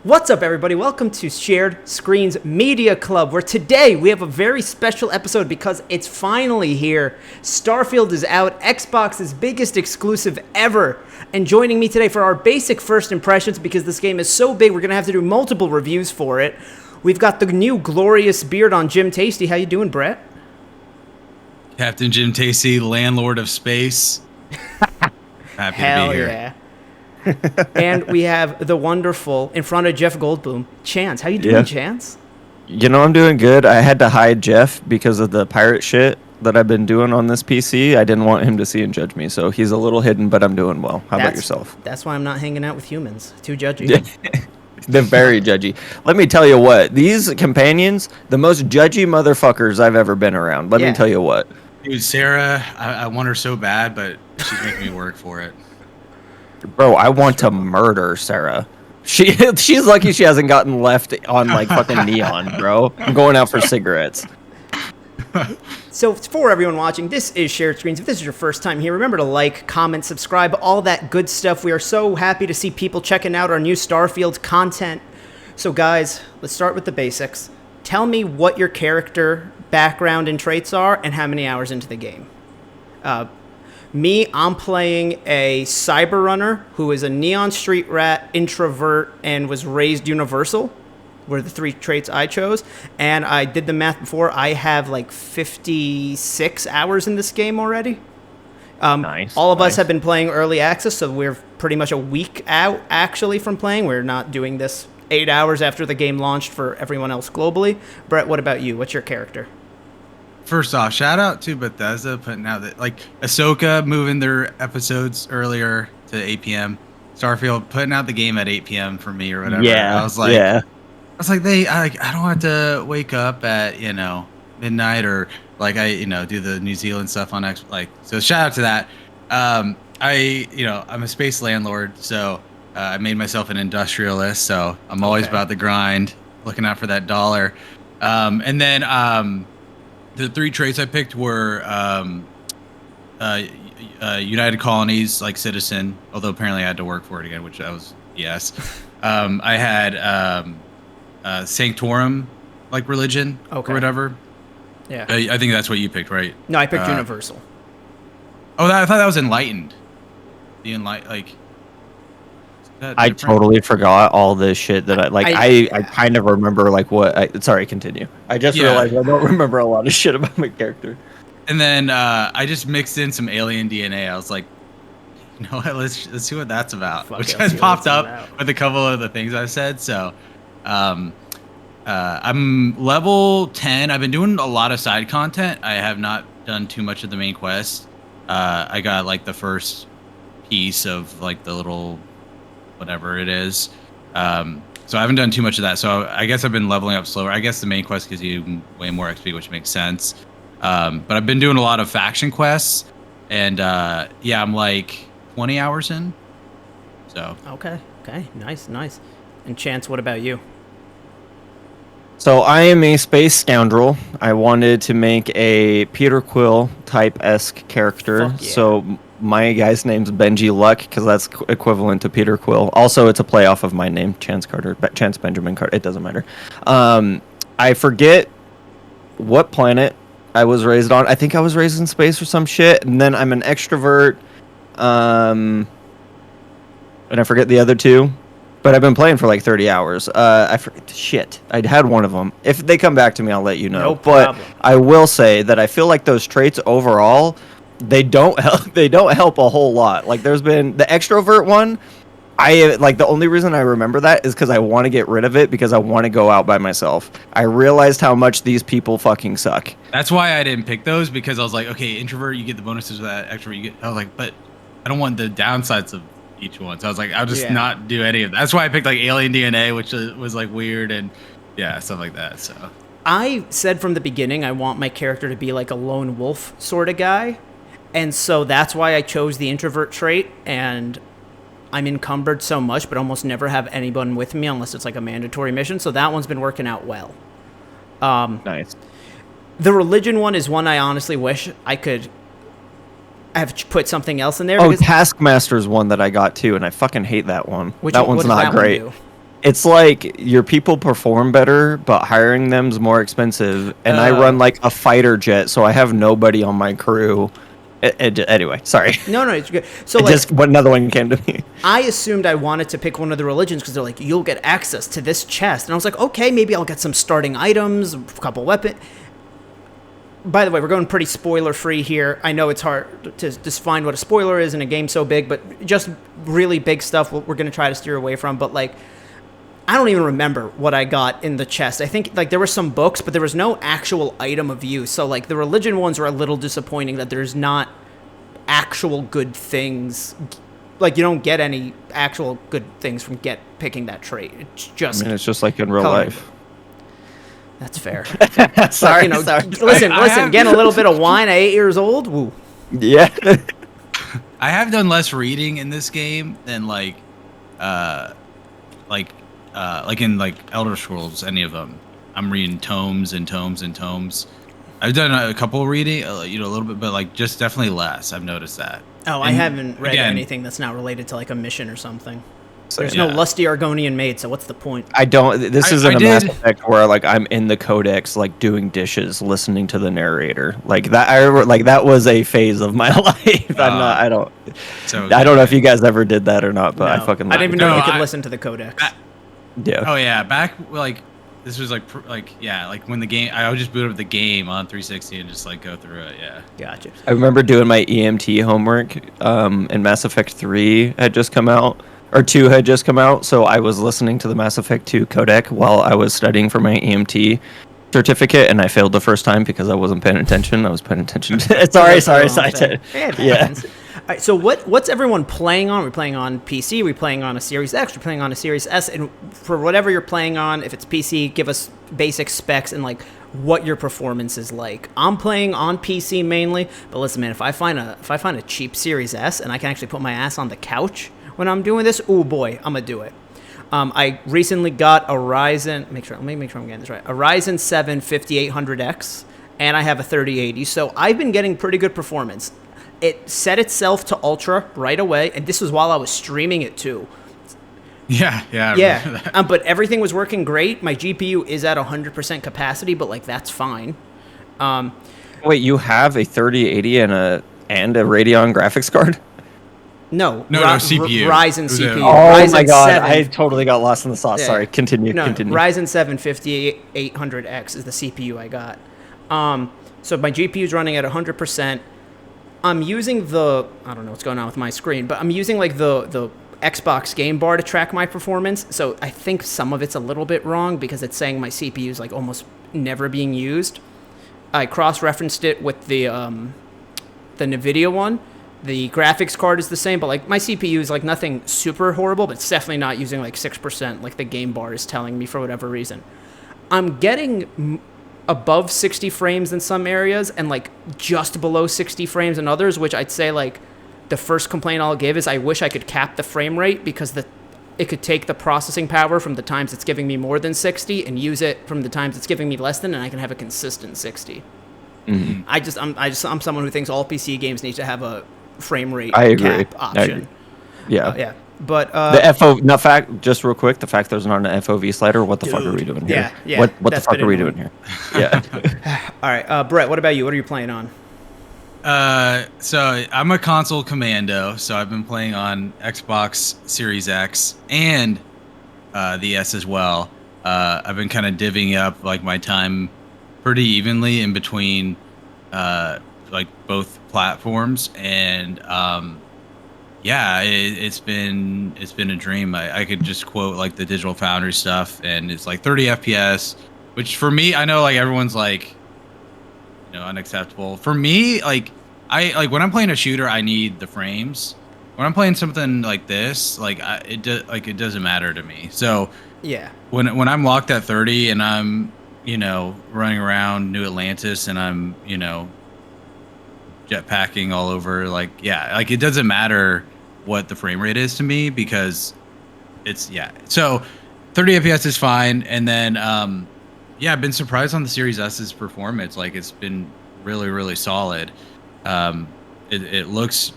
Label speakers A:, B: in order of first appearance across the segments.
A: What's up, everybody? Welcome to Shared Screens Media Club, where today we have a very special episode because it's finally here. Starfield is out, Xbox's biggest exclusive ever. And joining me today for our basic first impressions, because this game is so big, we're going to have to do multiple reviews for it. We've got the new glorious beard on Jim Tasty. How you doing, Brett?
B: Captain Jim Tasty, landlord of space. Happy
A: Hell
B: to be here.
A: Yeah. And we have the wonderful, in front of Jeff Goldblum, Chance. How you doing, Chance?
C: You know, I'm doing good. I had to hide Jeff because of the pirate shit that I've been doing on this PC. I didn't want him to see and judge me, so he's a little hidden, but I'm doing well. How about yourself?
A: That's why I'm not hanging out with humans. Too judgy.
C: They're very judgy. Let me tell you what. These companions, the most judgy motherfuckers I've ever been around. Let me tell you what.
B: Dude, Sarah, I want her so bad, but she's making me work for it.
C: Bro, I want to murder Sarah. She's lucky she hasn't gotten left on like fucking neon, bro. I'm going out for cigarettes.
A: So for everyone watching, this is Shared Screens. If this is your first time here, remember to like, comment, subscribe, all that good stuff. We are so happy to see people checking out our new Starfield content. So guys, let's start with the basics. Tell me what your character background and traits are and how many hours into the game. I'm playing a cyber runner who is a neon street rat, introvert, and was raised universal, were the three traits I chose. And I did the math before. I have like 56 hours in this game already.
C: Nice.
A: All of us have been playing early access, so we're pretty much a week out, actually, from playing. We're not doing this 8 hours after the game launched for everyone else globally. Brett, what about you? What's your character?
B: First off, shout out to Bethesda putting out that, like, Ahsoka moving their episodes earlier to 8 p.m. Starfield putting out the game at 8 p.m. for me or whatever.
C: Yeah.
B: I was like, I don't have to wake up at, midnight or like do the New Zealand stuff on X. Like, so shout out to that. I'm a space landlord, so I made myself an industrialist. So I'm always about the grind, looking out for that dollar. And then, the three traits I picked were United Colonies, like citizen, although apparently I had to work for it again, which I was, yes. I had Sanctorum, like religion or whatever.
A: Yeah.
B: I think that's what you picked, right?
A: No, I picked Universal.
B: Oh, I thought that was Enlightened.
C: I totally forgot all this shit that I kind of remember like what sorry, continue. I just realized I don't remember a lot of shit about my character.
B: And then I just mixed in some alien DNA. I was like, you know what, let's see what that's about. Which has popped up with a couple of the things I said. So I'm level 10. I've been doing a lot of side content. I have not done too much of the main quest. I got like the first piece of like the little whatever it is. So I haven't done too much of that. So I guess I've been leveling up slower. I guess the main quest gives you way more XP, which makes sense. But I've been doing a lot of faction quests, and I'm like 20 hours in. So
A: Okay, nice. And Chance, what about you?
C: So I am a space scoundrel. I wanted to make a Peter Quill type-esque character.
A: Fuck yeah. So
C: my guy's name's Benji Luck because that's equivalent to Peter Quill. Also, it's a playoff of my name, Chance Benjamin Carter. It doesn't matter. I forget what planet I was raised on. I think I was raised in space or some shit. And then I'm an extrovert. And I forget the other two. But I've been playing for like 30 hours. I had one of them. If they come back to me, I'll let you know.
A: No problem.
C: But I will say that I feel like those traits overall, they don't help a whole lot. Like there's been the extrovert one. The only reason I remember that is because I want to get rid of it because I want to go out by myself. I realized how much these people fucking suck.
B: that's why I didn't pick those, because I was like, okay, introvert, you get the bonuses of that. Extrovert, you get. I was like, but I don't want the downsides of each one. So I was like, I'll just not do any of that. That's why I picked like alien DNA, which was like weird and stuff like that. So
A: I said from the beginning I want my character to be like a lone wolf sort of guy. And so that's why I chose the introvert trait, and I'm encumbered so much, but almost never have anyone with me unless it's like a mandatory mission. So that one's been working out well.
C: Nice.
A: The religion one is one I honestly wish I could have put something else in there.
C: Oh, Taskmaster's one that I got too, and I fucking hate that one. That one's not great. It's like your people perform better, but hiring them's more expensive. And I run like a fighter jet, so I have nobody on my crew. Anyway, sorry.
A: No, it's good. So
C: Another one came to me.
A: I assumed I wanted to pick one of the religions because they're like, you'll get access to this chest. And I was like, okay, maybe I'll get some starting items, a couple weapons. By the way, we're going pretty spoiler-free here. I know it's hard to define what a spoiler is in a game so big, but just really big stuff we're going to try to steer away from. But, like, I don't even remember what I got in the chest. I think, like, there were some books, but there was no actual item of use. So, like, the religion ones were a little disappointing that there's not actual good things. Like, you don't get any actual good things from picking that trait. It's just...
C: I mean, it's just like in real life.
A: That's fair.
C: Sorry,
A: sorry. Listen, getting a little bit of wine at 8 years old? Woo.
C: Yeah.
B: I have done less reading in this game than like in like Elder Scrolls, any of them. I'm reading tomes and tomes and tomes. I've done a couple reading, a little bit, but like just definitely less. I've noticed that.
A: Oh, I haven't read anything that's not related to like a mission or something.
C: So,
A: there's no lusty Argonian maid, so what's the point?
C: I don't. This isn't a Mass Effect where like I'm in the codex, like doing dishes, listening to the narrator. Like that. That was a phase of my life. I don't know if you guys ever did that or not, but
A: No.
C: I fucking.
A: I didn't even know you could listen to the codex.
C: Yeah.
B: Oh yeah, back like this was like when the game. I would just boot up the game on 360 and just like go through it. Yeah.
A: Gotcha.
C: I remember doing my EMT homework, and Mass Effect 3 had just come out. Or 2 had just come out, so I was listening to the Mass Effect 2 codec while I was studying for my EMT certificate, and I failed the first time because I wasn't paying attention. I was paying attention to... Sorry. Yeah.
A: All right, so what's everyone playing on? We're playing on PC, we're playing on a Series X, we're playing on a Series S, and for whatever you're playing on, if it's PC, give us basic specs and like what your performance is like. I'm playing on PC mainly, but listen, man, if I find a cheap Series S and I can actually put my ass on the couch when I'm doing this, oh boy, I'm gonna do it. I recently got a Ryzen. Let me make sure I'm getting this right. A Ryzen 7 5800X, and I have a 3080. So I've been getting pretty good performance. It set itself to ultra right away, and this was while I was streaming it too.
B: Yeah.
A: But everything was working great. My GPU is at 100% capacity, but like that's fine.
C: Wait, you have a 3080 and a Radeon graphics card?
B: No, CPU.
A: Ryzen CPU.
C: Oh
A: Ryzen
C: my god,
A: 7.
C: I totally got lost in the sauce.
A: Yeah.
C: Sorry, continue.
A: Ryzen 7 5800X is the CPU I got. So my GPU is running at 100%. I'm using I don't know what's going on with my screen, but I'm using like the Xbox game bar to track my performance. So I think some of it's a little bit wrong because it's saying my CPU is like almost never being used. I cross-referenced it with the NVIDIA one. The graphics card is the same, but like my CPU is like nothing super horrible, but it's definitely not using like 6% like the game bar is telling me for whatever reason. I'm getting above 60 frames in some areas and like just below 60 frames in others, which I'd say like the first complaint I'll give is I wish I could cap the frame rate because it could take the processing power from the times it's giving me more than 60 and use it from the times it's giving me less than, and I can have a consistent 60. Mm-hmm. I'm someone who thinks all PC games need to have a frame rate cap option.
C: Yeah.
A: But
C: just real quick, the fact there's not an FOV slider, what the fuck are we doing here?
A: Yeah.
C: What the fuck are we doing here? Yeah.
A: All right, Brett, what about you? What are you playing on?
B: So I'm a console commando, so I've been playing on Xbox Series X and the S as well. I've been kind of divvying up like my time pretty evenly in between like both platforms, and it's been a dream. I could just quote like the Digital Foundry stuff, and it's like 30 FPS, which for me, I know like everyone's like, unacceptable. For me, like when I'm playing a shooter, I need the frames. When I'm playing something like this, it doesn't matter to me. So
A: yeah,
B: when I'm locked at 30 and I'm running around New Atlantis and I'm jetpacking all over, it doesn't matter what the frame rate is to me because so 30 FPS is fine. And then I've been surprised on the Series S's performance. Like it's been really, really solid. It looks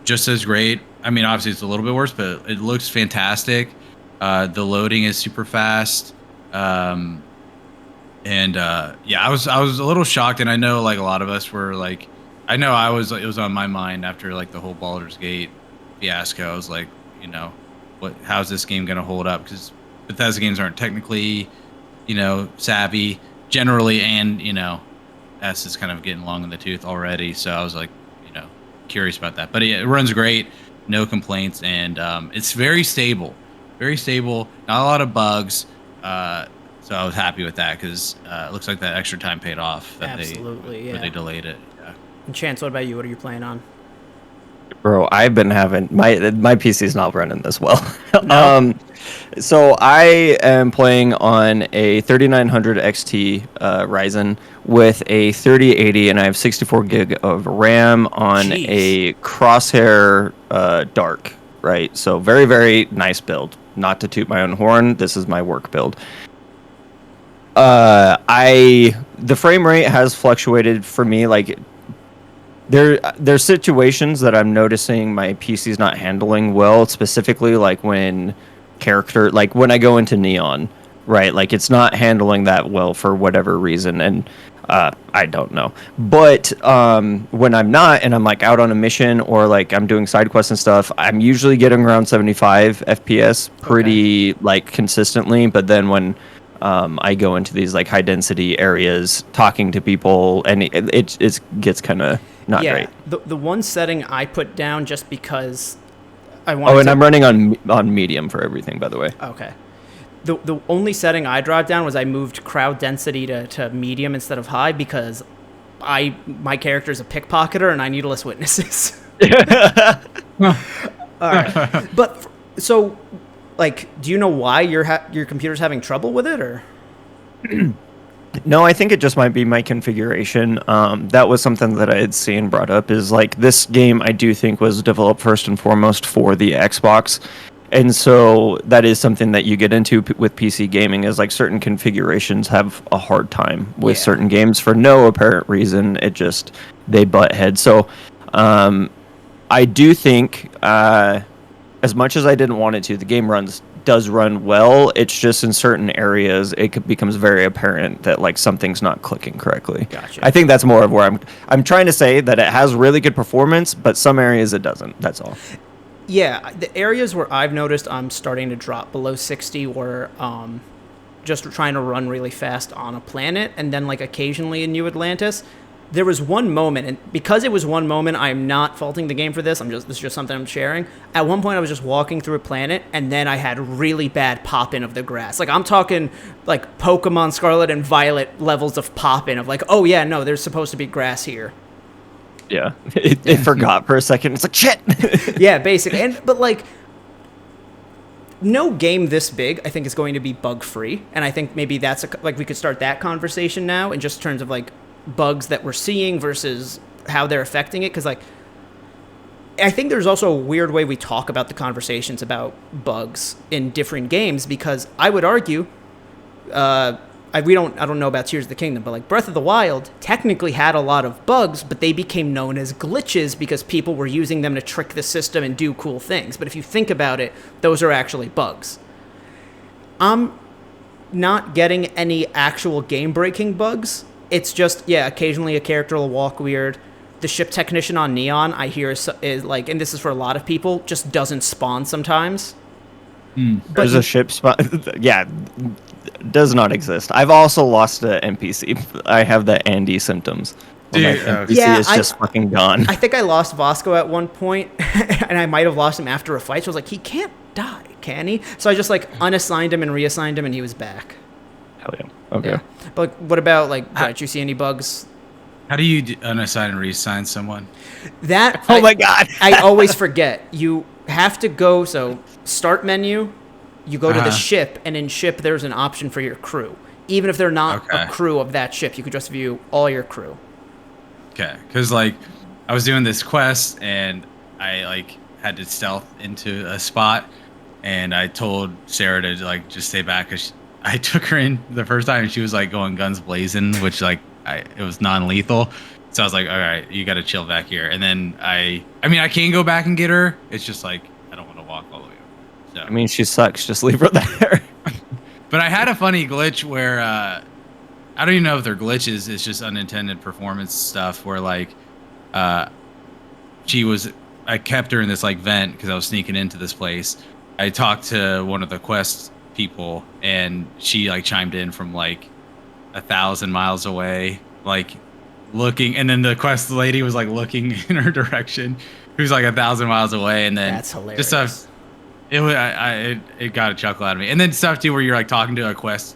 B: just as great. I mean, obviously it's a little bit worse, but it looks fantastic. The loading is super fast. Yeah, I was a little shocked, and I know like a lot of us were like, I know I was. It was on my mind after like the whole Baldur's Gate fiasco. I was like, how's this game gonna hold up? Because Bethesda games aren't technically, savvy generally, and S is kind of getting long in the tooth already. So I was like, curious about that. But it runs great, no complaints, and it's very stable, not a lot of bugs. So I was happy with that because it looks like that extra time paid off.
A: Absolutely,
B: they delayed it. Yeah.
A: And Chance, what about you? What are you playing on?
C: Bro, I've been having my PC's not running this well.
A: No?
C: So I am playing on a 3900 XT Ryzen with a 3080, and I have 64 gig of RAM on
A: Jeez.
C: a Crosshair Dark. Right, so very, very nice build. Not to toot my own horn, this is my work build. The frame rate has fluctuated for me. Like there's situations that I'm noticing my PC's not handling well, specifically like when I go into Neon, right? Like it's not handling that well for whatever reason, and I don't know. But when I'm not, and I'm like out on a mission or like I'm doing side quests and stuff, I'm usually getting around 75 FPS pretty like consistently. But then when I go into these like high density areas talking to people, and it gets kind of not great.
A: The one setting I put down just because I
C: wanted. Oh, and I'm running on medium for everything, by the way.
A: Okay. The only setting I dropped down was I moved crowd density to medium instead of high because my character is a pickpocketer and I need less witnesses. All right, but so. Like, do you know why your computer's having trouble with it, or?
C: No, I think it just might be my configuration. That was something that I had seen brought up. Is like this game, I do think was developed first and foremost for the Xbox, and so that is something that you get into with PC gaming. Is like certain configurations have a hard time with certain games for no apparent reason. They butt heads. So, I do think. As much as I didn't want it to, the game does run well. It's just in certain areas it becomes very apparent that like something's not clicking correctly.
A: Gotcha.
C: I think that's more of where I'm trying to say that it has really good performance, but some areas it doesn't. That's all.
A: Yeah, the areas where I've noticed I'm starting to drop below 60 were just trying to run really fast on a planet, and then like occasionally in New Atlantis. There was one moment, and because it was one moment, I'm not faulting the game for this. This is just something I'm sharing. At one point, I was just walking through a planet, and then I had really bad pop-in of the grass. Like, I'm talking, like, Pokemon Scarlet and Violet levels of pop-in of, like, oh, yeah, no, there's supposed to be grass here.
C: Yeah, it forgot for a second. It's like, shit!
A: Yeah, basically. But, like, no game this big, I think, is going to be bug-free. And I think maybe that's, we could start that conversation now in just terms of, like, bugs that we're seeing versus how they're affecting it, because like I think there's also a weird way we talk about the conversations about bugs in different games, because I would argue I don't know about Tears of the Kingdom, but like Breath of the Wild technically had a lot of bugs, but they became known as glitches because people were using them to trick the system and do cool things. But if you think about it, those are actually bugs. I'm not getting any actual game-breaking bugs. It's just, occasionally a character will walk weird. The ship technician on Neon, I hear, is like, and this is for a lot of people, just doesn't spawn sometimes.
C: There's a ship spawn. Yeah, does not exist. I've also lost an NPC. I have the Andy symptoms.
B: Dude,
C: NPC is just fucking gone.
A: I think I lost Vasco at one point, and I might have lost him after a fight. So I was like, he can't die, can he? So I just like unassigned him and reassigned him, and he was back.
C: Hell yeah. Okay.
A: Yeah. But what about like? Did you see any bugs?
B: How do you unassign and reassign someone?
A: That
C: my god!
A: I always forget. You have to go. So start menu. You go to the ship, and in ship there's an option for your crew. Even if they're not a crew of that ship, you could just view all your crew.
B: Okay, because like I was doing this quest and I like had to stealth into a spot, and I told Sarah to like just stay back because I took her in the first time and she was like going guns blazing, which like it was non-lethal. So I was like, all right, you got to chill back here. And then I mean, I can go back and get her. It's just like I don't want to walk all the way over. So.
C: I mean, she sucks. Just leave her there.
B: But I had a funny glitch where I don't even know if they're glitches. It's just unintended performance stuff where like I kept her in this like vent because I was sneaking into this place. I talked to one of the quest people and she like chimed in from like 1,000 miles away, like looking, and then the quest lady was like looking in her direction, who's like 1,000 miles away, and then
A: That's hilarious.
B: just stuff. It was it got a chuckle out of me, and then stuff too where you're like talking to a quest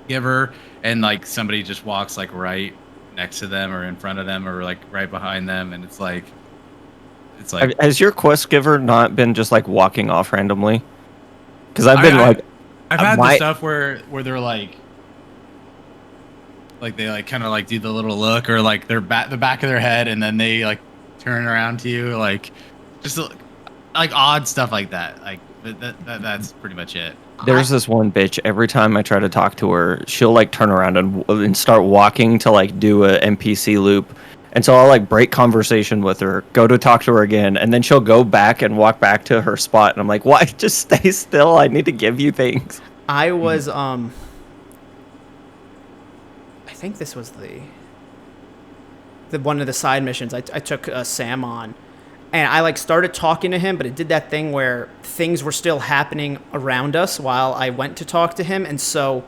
B: giver and like somebody just walks like right next to them or in front of them or like right behind them, and it's like
C: has your quest giver not been just like walking off randomly? Because I've been
B: I've had the stuff where they're like they like kind of like do the little look or like the back of their head and then they like turn around to you, like just like odd stuff like that. Like that's pretty much it.
C: There's this one bitch, every time I try to talk to her, she'll like turn around and start walking to like do a NPC loop. And so I'll like break conversation with her, go to talk to her again, and then she'll go back and walk back to her spot. And I'm like, why? Just stay still. I need to give you things.
A: I was, I think this was the one of the side missions. I took Sam on, and I like started talking to him, but it did that thing where things were still happening around us while I went to talk to him. And so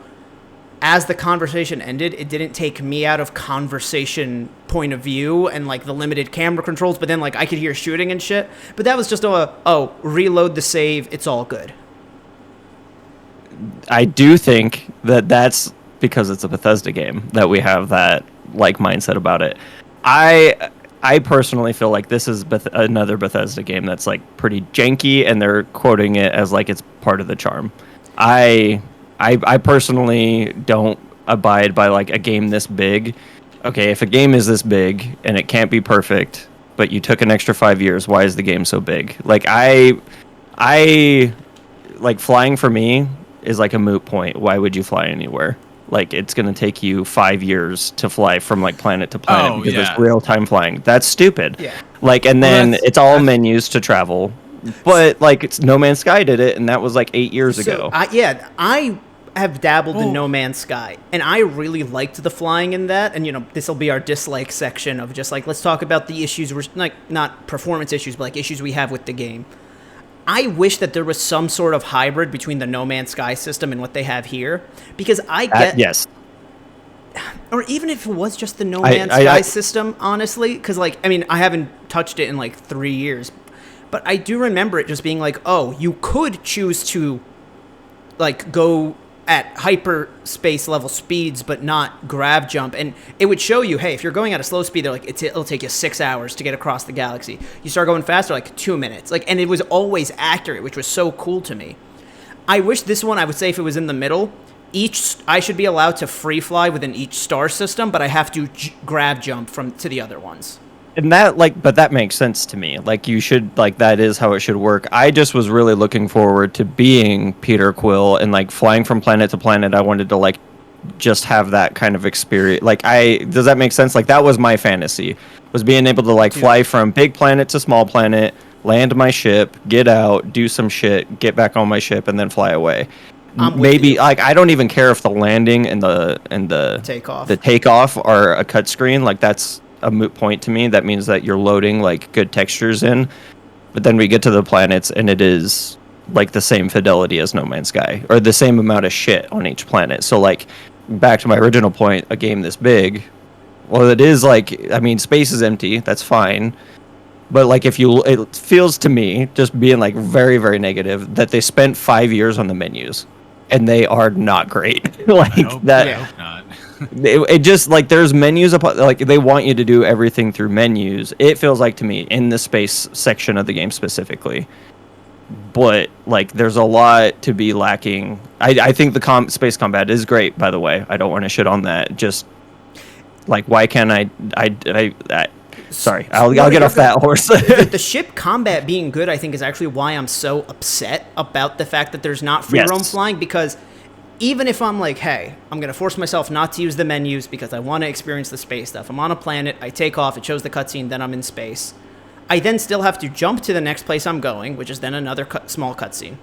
A: as the conversation ended, it didn't take me out of conversation point of view and like the limited camera controls, but then like I could hear shooting and shit. But that was just reload the save, it's all good.
C: I do think that that's because it's a Bethesda game that we have that like mindset about it. I personally feel like this is another Bethesda game that's like pretty janky, and they're quoting it as like it's part of the charm. I personally don't abide by like a game this big. Okay, if a game is this big and it can't be perfect, but you took an extra 5 years, why is the game so big? Like I like flying for me is like a moot point. Why would you fly anywhere? Like it's gonna take you 5 years to fly from like planet to planet because it's real time flying. That's stupid. Yeah. Like and then it's all menus to travel. But like it's No Man's Sky did it, and that was like 8 years ago.
A: I have dabbled in No Man's Sky, and I really liked the flying in that. And you know, this will be our dislike section of just like let's talk about the issues. We're like not performance issues, but like issues we have with the game. I wish that there was some sort of hybrid between the No Man's Sky system and what they have here, because I get
C: yes.
A: Or even if it was just the No Man's Sky system, honestly, because like I mean I haven't touched it in like 3 years. But I do remember it just being like, oh, you could choose to, like, go at hyperspace level speeds, but not grav jump. And it would show you, hey, if you're going at a slow speed, they're like, it'll take you 6 hours to get across the galaxy. You start going faster, like 2 minutes. Like, and it was always accurate, which was so cool to me. I wish this one, I would say if it was in the middle, I should be allowed to free fly within each star system, but I have to grav jump to the other ones.
C: And that but that makes sense to me. Like you should that is how it should work. I just was really looking forward to being Peter Quill and like flying from planet to planet. I wanted to like just have that kind of experience. Like does that make sense? Like that was my fantasy, was being able to like fly from big planet to small planet, land my ship, get out, do some shit, get back on my ship, and then fly away. Maybe like I don't even care if the landing and the takeoff are a cut screen. Like that's a moot point to me. That means that you're loading like good textures in, but then we get to the planets and it is like the same fidelity as No Man's Sky, or the same amount of shit on each planet. So like back to my original point, a game this big, well, it is like, I mean, space is empty, that's fine, but like it feels to me, just being like very, very negative, that they spent 5 years on the menus and they are not great. Like I hope not. It just like there's menus like they want you to do everything through menus. It feels like to me in the space section of the game specifically, but like there's a lot to be lacking. I think the space combat is great, by the way. I don't want to shit on that. Just like why can't sorry, I'll get off that horse.
A: The ship combat being good, I think, is actually why I'm so upset about the fact that there's not free roam flying, because even if I'm like, hey, I'm going to force myself not to use the menus because I want to experience the space stuff. I'm on a planet, I take off, it shows the cutscene, then I'm in space. I then still have to jump to the next place I'm going, which is then another small cutscene.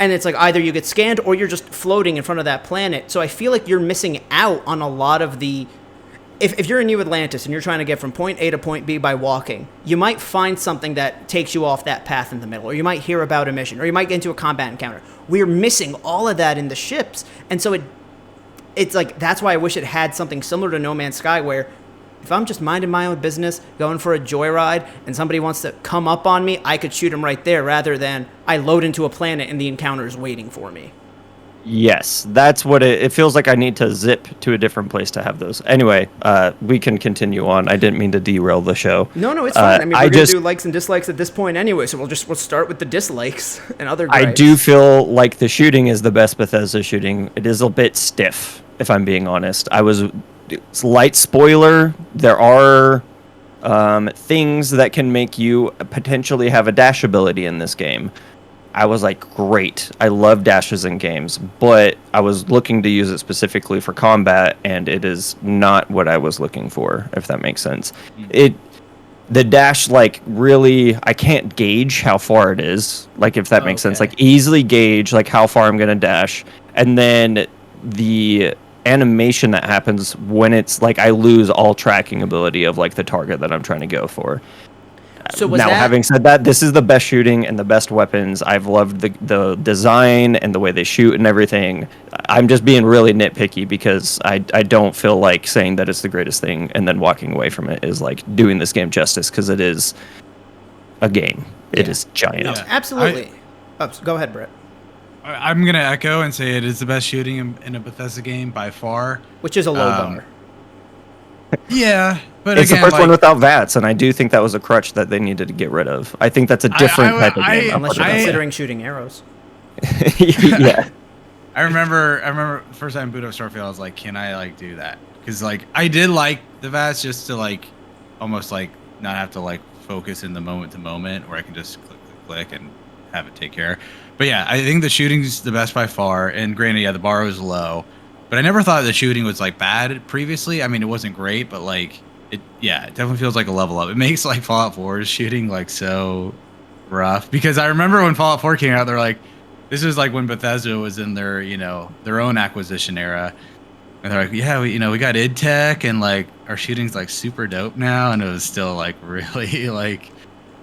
A: And it's like either you get scanned or you're just floating in front of that planet. So I feel like you're missing out on a lot of the... If you're in New Atlantis and you're trying to get from point A to point B by walking, you might find something that takes you off that path in the middle, or you might hear about a mission, or you might get into a combat encounter. We're missing all of that in the ships. And so it's like, that's why I wish it had something similar to No Man's Sky, where if I'm just minding my own business, going for a joyride, and somebody wants to come up on me, I could shoot them right there, rather than I load into a planet and the encounter is waiting for me.
C: Yes, that's what it feels like. I need to zip to a different place to have those. Anyway, we can continue on. I didn't mean to derail the show.
A: No, it's fine. I mean, we're going to do likes and dislikes at this point anyway, so we'll start with the dislikes and other gripes.
C: I do feel like the shooting is the best Bethesda shooting. It is a bit stiff, if I'm being honest. Slight spoiler, there are things that can make you potentially have a dash ability in this game. I was like, great. I love dashes in games, but I was looking to use it specifically for combat, and it is not what I was looking for, if that makes sense. The dash, like, really, I can't gauge how far it is, like, if that makes sense. Like, easily gauge, like, how far I'm going to dash, and then the animation that happens when it's, like, I lose all tracking ability of, like, the target that I'm trying to go for.
A: So
C: having said that, this is the best shooting and the best weapons. I've loved the design and the way they shoot and everything. I'm just being really nitpicky because I don't feel like saying that it's the greatest thing and then walking away from it is like doing this game justice, because it is a game. It is giant.
A: No, absolutely. Go ahead, Brett.
B: I'm going to echo and say it is the best shooting in a Bethesda game by far.
A: Which is a low bar.
B: Yeah, but
C: it's
B: again,
C: the first one without VATS, and I do think that was a crutch that they needed to get rid of. I think that's a different type of game.
A: Unless you're considering shooting arrows.
C: Yeah.
B: I remember the first time I booted up Starfield, I was like, can I like do that? Because like I did like the VATS just to like almost like not have to like focus in the moment to moment, where I can just click and have it take care. But yeah, I think the shooting's the best by far. And granted, yeah, the bar was low. But I never thought the shooting was like bad previously. I mean, it wasn't great, but like it definitely feels like a level up. It makes like Fallout 4's shooting like so rough, because I remember when Fallout 4 came out, they're like, this was like when Bethesda was in their, their own acquisition era, and they're like, yeah, we got id Tech and like our shooting's like super dope now, and it was still like really like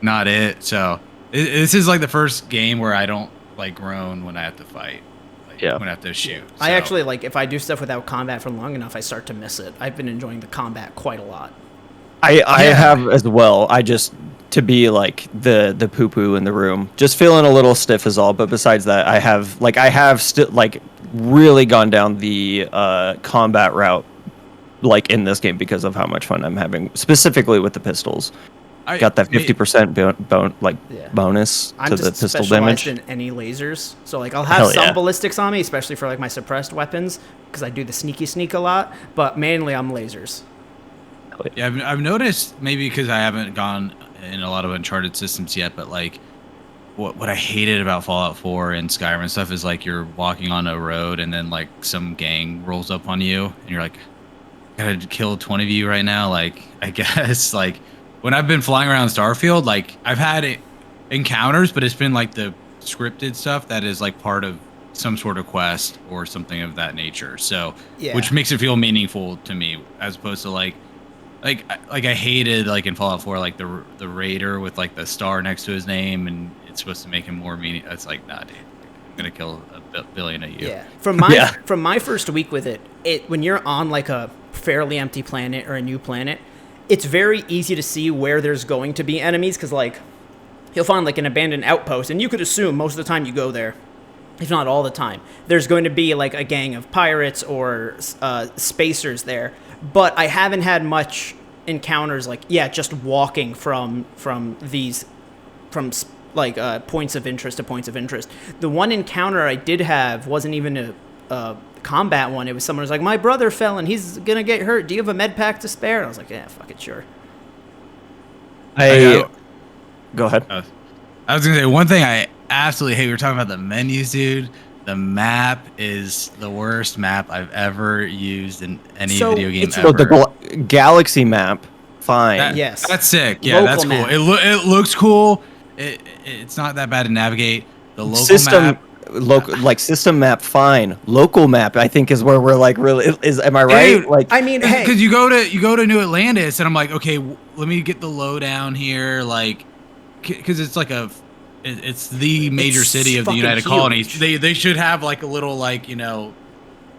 B: not it. So this is like the first game where I don't like groan when I have to fight.
C: Yeah.
B: When I have to shoot. So.
A: I actually, like, if I do stuff without combat for long enough, I start to miss it. I've been enjoying the combat quite a lot.
C: I have as well. I just, to be like the poo-poo in the room, just feeling a little stiff is all. But besides that, I have still like really gone down the combat route, like in this game, because of how much fun I'm having, specifically with the pistols. Got that 50% bonus to the pistol damage.
A: I'm in any lasers, so like I'll have some ballistics on me, especially for like my suppressed weapons, because I do the sneaky sneak a lot. But mainly I'm lasers.
B: Yeah, I've noticed, maybe because I haven't gone in a lot of Uncharted systems yet, but like what I hated about Fallout 4 and Skyrim and stuff is like you're walking on a road and then like some gang rolls up on you and you're like, I gotta kill 20 of you right now. Like I guess like. When I've been flying around Starfield, like I've had encounters, but it's been like the scripted stuff that is like part of some sort of quest or something of that nature. So, which makes it feel meaningful to me, as opposed to like I hated like in Fallout 4, like the raider with like the star next to his name, and it's supposed to make him more meaning. It's like, nah, dude, I'm gonna kill a billion of you.
A: Yeah. From my first week with it, when you're on like a fairly empty planet or a new planet, it's very easy to see where there's going to be enemies, because like you'll find like an abandoned outpost, and you could assume most of the time you go there, if not all the time, there's going to be like a gang of pirates or spacers there. But I haven't had much encounters like just walking from points of interest to points of interest. The one encounter I did have wasn't even a combat one. It was someone who's like, my brother fell and he's gonna get hurt, do you have a med pack to spare? And I was like, yeah, fuck it, sure.
C: Go ahead.
B: I was gonna say one thing I absolutely hate. We were talking about the menus, dude. The map is the worst map I've ever used in any video game ever.
C: So the galaxy map, fine.
A: Yes,
B: that's sick. Yeah, that's cool. It looks cool. It's not that bad to navigate. The local map.
C: local, like system map, fine. Local map, I think, is where we're like really is. Am I right?
B: Dude,
C: Like,
A: I mean, hey,
B: because you go to New Atlantis, and I'm like, okay, let me get the lowdown here, like, because it's like it's the major city of the
A: fucking
B: United
A: huge.
B: Colonies. They should have like a little like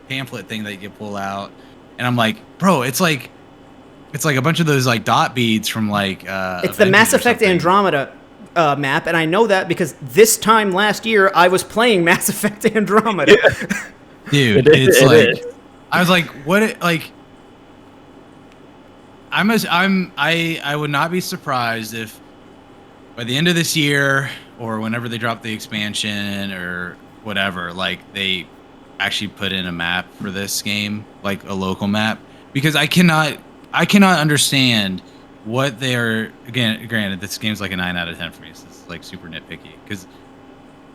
B: pamphlet thing that you can pull out, and I'm like, bro, it's like a bunch of those like dot beads from like
A: it's the Mass Effect Andromeda map, and I know that because this time last year I was playing Mass Effect Andromeda.
B: Dude, I was like, what? Like, I would not be surprised if by the end of this year or whenever they drop the expansion or whatever, like they actually put in a map for this game, like a local map, because I cannot understand what they're, again, granted this game's like a 9 out of 10 for me, so it's like super nitpicky, because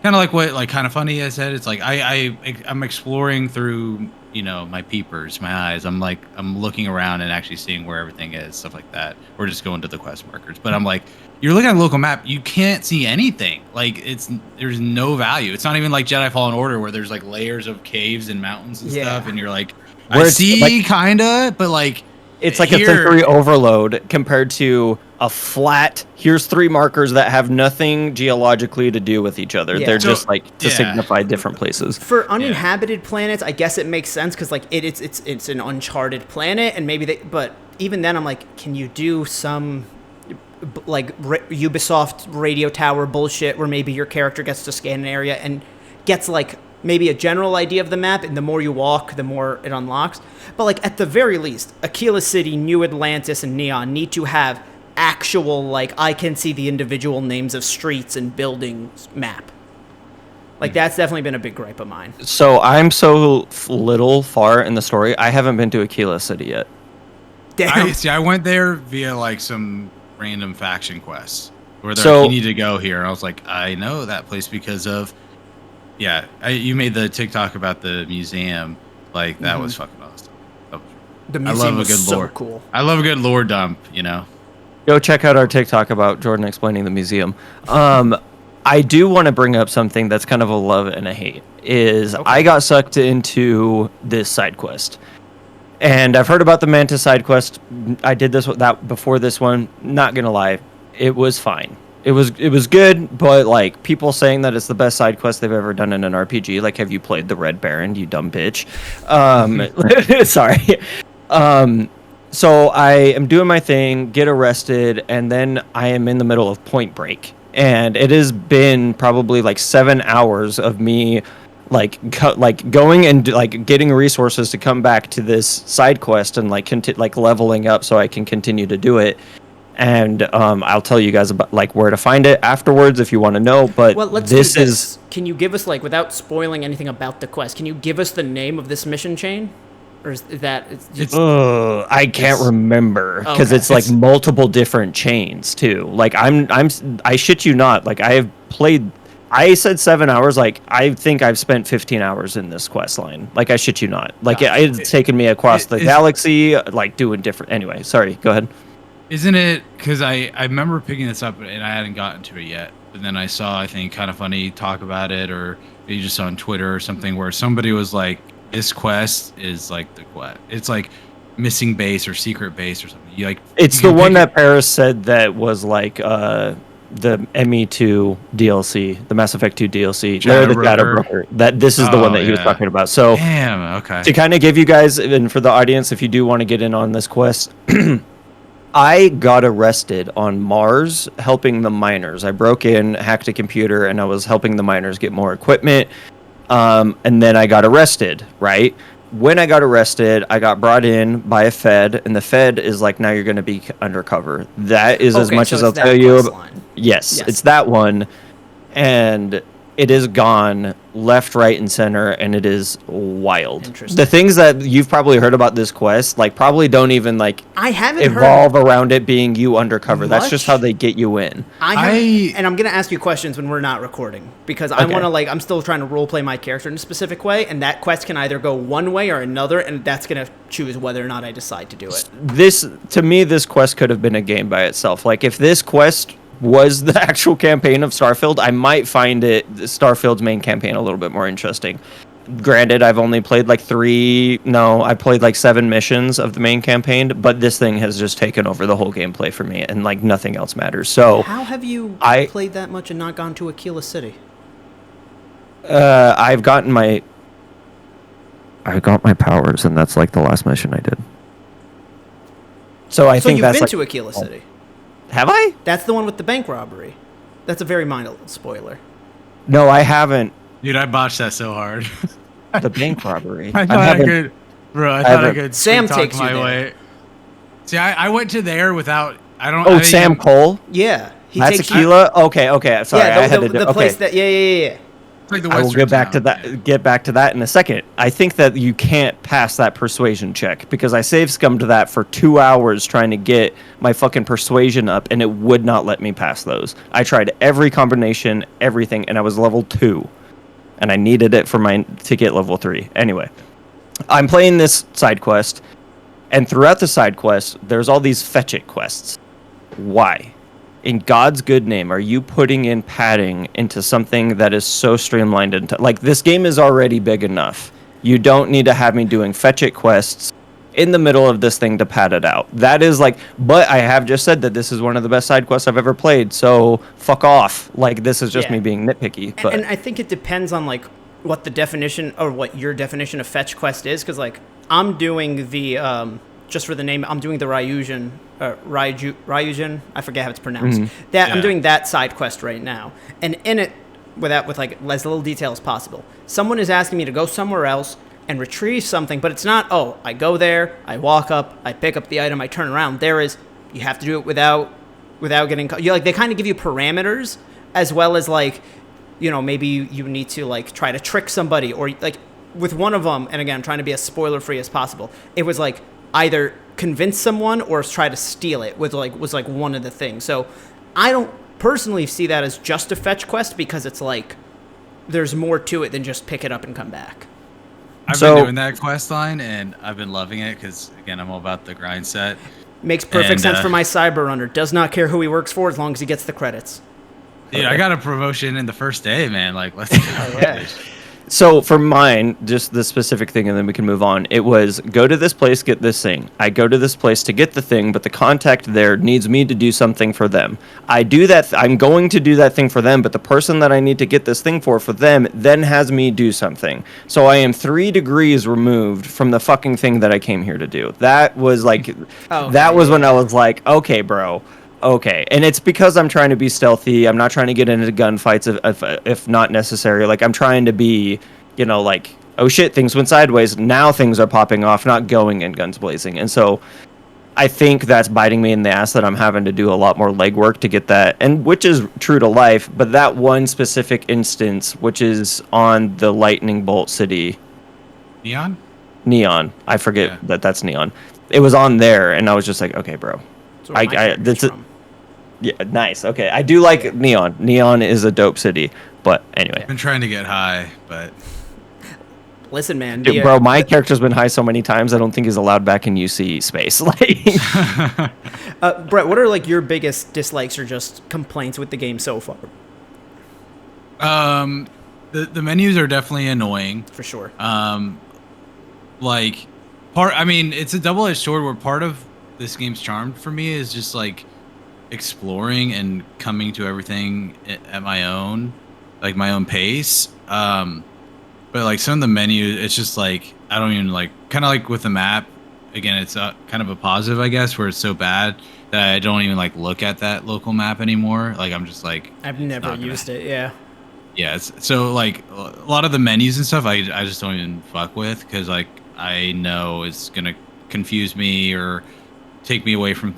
B: kind of like what like kind of funny I said, it's like I'm exploring through my peepers, my eyes. I'm looking around and actually seeing where everything is, stuff like that, or just going to the quest markers. But I'm like, you're looking at a local map, you can't see anything. Like there's no value. It's not even like Jedi Fallen Order where there's like layers of caves and mountains and stuff, and you're like, I see like, kinda, but like
C: it's like a sensory overload compared to a flat, here's 3 markers that have nothing geologically to do with each other. They're just like to signify different places.
A: For uninhabited planets, I guess it makes sense because like it's an uncharted planet, and maybe but even then I'm like, can you do some like Ubisoft radio tower bullshit where maybe your character gets to scan an area and gets like maybe a general idea of the map, and the more you walk, the more it unlocks. But like at the very least, Aquila City, New Atlantis, and Neon need to have actual like I can see the individual names of streets and buildings map. Like that's definitely been a big gripe of mine.
C: So I'm so little far in the story. I haven't been to Aquila City yet.
A: Damn.
B: I went there via like some random faction quests where they're like, you need to go here, and I was like, I know that place because of you made the TikTok about the museum, like that was fucking awesome.
A: The museum was so
B: lore.
A: Cool.
B: I love a good lore dump,
C: Go check out our TikTok about Jordan explaining the museum. I do want to bring up something that's kind of a love and a hate. I got sucked into this side quest, and I've heard about the Manta side quest. I did that before this one. Not gonna lie, it was fine. It was good, but like people saying that it's the best side quest they've ever done in an RPG. Like, have you played the Red Baron, you dumb bitch? Sorry. So I am doing my thing, get arrested, and then I am in the middle of Point Break. And it has been probably like 7 hours of me like going and like getting resources to come back to this side quest and like leveling up so I can continue to do it. And I'll tell you guys about like where to find it afterwards if you want to know. But
A: well, let's do this. Can you give us, like, without spoiling anything about the quest, can you give us the name of this mission chain? Or is that
C: I can't remember because it's like multiple different chains too. Like I shit you not. Like I have played. I said 7 hours. Like I think I've spent 15 hours in this quest line. Like I shit you not. Like it's taken me across the galaxy. Like doing different. Anyway, sorry. Go ahead.
B: Isn't it? Because I remember picking this up and I hadn't gotten to it yet. But then I saw, I think, Kind of Funny talk about it, or maybe just on Twitter or something, where somebody was like, this quest is like the quest. It's like missing base or secret base or something.
C: It's the one that Paris said that was like the ME2 DLC, the Mass Effect 2 DLC. They're the data broker. This is the one that he was talking about. So
B: damn, okay.
C: To kind of give you guys, and for the audience, if you do want to get in on this quest, I got arrested on Mars helping the miners. I broke in, hacked a computer, and I was helping the miners get more equipment. And then I got arrested, right? When I got arrested, I got brought in by a Fed, and the Fed is like, now you're going to be undercover. That is as much as I'll tell you. Yes, it's that one. And it is gone left, right, and center, and it is wild. The things that you've probably heard about this quest, like, probably don't even, like,
A: I haven't
C: evolve around it being you undercover. That's just how they get you in.
A: And I'm going to ask you questions when we're not recording, because I want to, like, I'm still trying to roleplay my character in a specific way, and that quest can either go one way or another, and that's going to choose whether or not I decide to do it.
C: To me, this quest could have been a game by itself. Like, if this quest was the actual campaign of Starfield, I might find Starfield's main campaign a little bit more interesting. Granted, I've only played like I played like 7 missions of the main campaign, but this thing has just taken over the whole gameplay for me, and like nothing else matters. So
A: How have you played that much and not gone to Aquila City?
C: I got my powers, and that's like the last mission I did. So I think
A: you've
C: that's
A: been
C: like,
A: to Aquila City.
C: Have I?
A: That's the one with the bank robbery. That's a very minor spoiler.
C: No, I haven't.
B: Dude, I botched that so hard.
C: The bank robbery.
B: I thought I could, bro. I thought I could.
A: Sam
B: talk
A: takes you
B: my
A: there.
B: way. See, I went to there without. I don't.
C: Oh,
B: I think
C: Sam Cole.
A: Yeah,
C: That's
A: takes
C: Aquila. Okay. Sorry,
A: Yeah,
C: I had to do.
A: the
C: Okay.
A: place that. Yeah.
B: It's like the
C: I will
B: Western
C: get back to
B: town,
C: that.
B: yeah.
C: Get back to that in a second. I think that you can't pass that persuasion check because I save scummed that for 2 hours trying to get my fucking persuasion up, and it would not let me pass those. I tried every combination, everything, and I was level 2, and I needed it to get level 3. Anyway, I'm playing this side quest, and throughout the side quest, there's all these fetch it quests. Why? In God's good name, are you putting in padding into something that is so streamlined? Like, this game is already big enough. You don't need to have me doing fetch it quests in the middle of this thing to pad it out. That is like, but I have just said that this is one of the best side quests I've ever played, so fuck off. Like, this is just me being nitpicky. But
A: And I think it depends on, like, what the definition, or what your definition of fetch quest is, because, like, I'm doing the, just for the name, I'm doing the Ryujin, I forget how it's pronounced. I'm doing that side quest right now. And in it, with like as little detail as possible, someone is asking me to go somewhere else and retrieve something, but it's not, oh, I go there, I walk up, I pick up the item, I turn around. You have to do it without getting caught. Like, they kind of give you parameters, as well as, like, you know, maybe you need to, like, try to trick somebody, or, like, with one of them, and again, I'm trying to be as spoiler free as possible, it was like either convince someone or try to steal it was like one of the things. So I don't personally see that as just a fetch quest, because it's like there's more to it than just pick it up and come back.
B: I've been doing that quest line, and I've been loving it because, again, I'm all about the grind set.
A: Makes perfect sense for my cyber runner. Does not care who he works for as long as he gets the credits.
B: Dude, I got a promotion in the first day, man. Like, let's go.
A: Oh, yeah.
C: So for mine, just the specific thing, and then we can move on. It was go to this place, get this thing. I go to this place to get the thing, but the contact there needs me to do something for them. I do that. I'm going to do that thing for them, but the person that I need to get this thing for them then has me do something. So I am 3 degrees removed from the fucking thing that I came here to do. That was like, that was when I was like, okay, bro. Okay, and it's because I'm trying to be stealthy. I'm not trying to get into gunfights if not necessary. Like, I'm trying to be, you know, like, oh shit, things went sideways. Now things are popping off, not going in guns blazing. And so I think that's biting me in the ass that I'm having to do a lot more legwork to get that, and which is true to life. But that one specific instance, which is on the Lightning Bolt City. Neon. I forget that's Neon. It was on there, and I was just like, okay, bro. Yeah, nice. Okay, I do like Neon. Neon is a dope city, but anyway.
B: I've been trying to get high, but
A: listen, man,
C: dude, bro, my character's been high so many times I don't think he's allowed back in UC space. Like,
A: Brett, what are like your biggest dislikes or just complaints with the game so far?
B: The menus are definitely annoying
A: For sure.
B: Like I mean, it's a double-edged sword where part of this game's charm for me is just like exploring and coming to everything at my own pace. But like some of the menus, it's just like I don't even like, kind of like with the map. Again, it's kind of a positive, I guess, where it's so bad that I don't even like look at that local map anymore. Like, I'm just like,
A: I've never used it.
B: Yeah, so like a lot of the menus and stuff, I just don't even fuck with, because like I know it's gonna confuse me or take me away from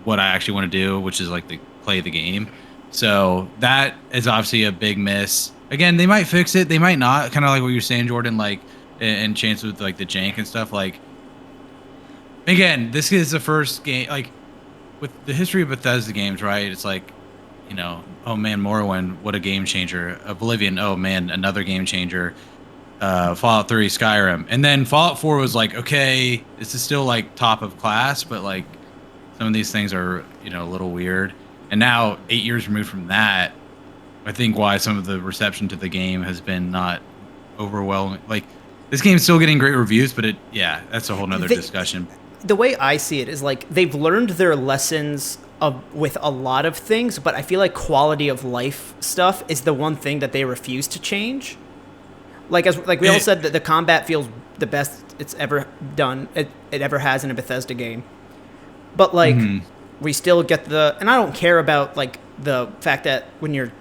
B: what I actually want to do, which is like to play the game. So that is obviously a big miss. Again, they might fix it, they might not. Kind of like what you're saying, Jordan, like, and chance with like the jank and stuff. Like, again, this is the first game, like with the history of Bethesda games, right? It's like, you know, oh man, Morrowind, what a game changer. Oblivion, oh man, another game changer. Fallout 3, Skyrim, and then Fallout 4 was like, okay, this is still like top of class, but like some of these things are, you know, a little weird. And now, 8 years removed from that, I think why some of the reception to the game has been not overwhelming. Like, this game's still getting great reviews, but that's a whole nother discussion.
A: The way I see it is like they've learned their lessons with a lot of things, but I feel like quality of life stuff is the one thing that they refuse to change. Like we all said, that the combat feels the best it's ever done. It ever has in a Bethesda game. But like we still get and I don't care about like the fact that when you're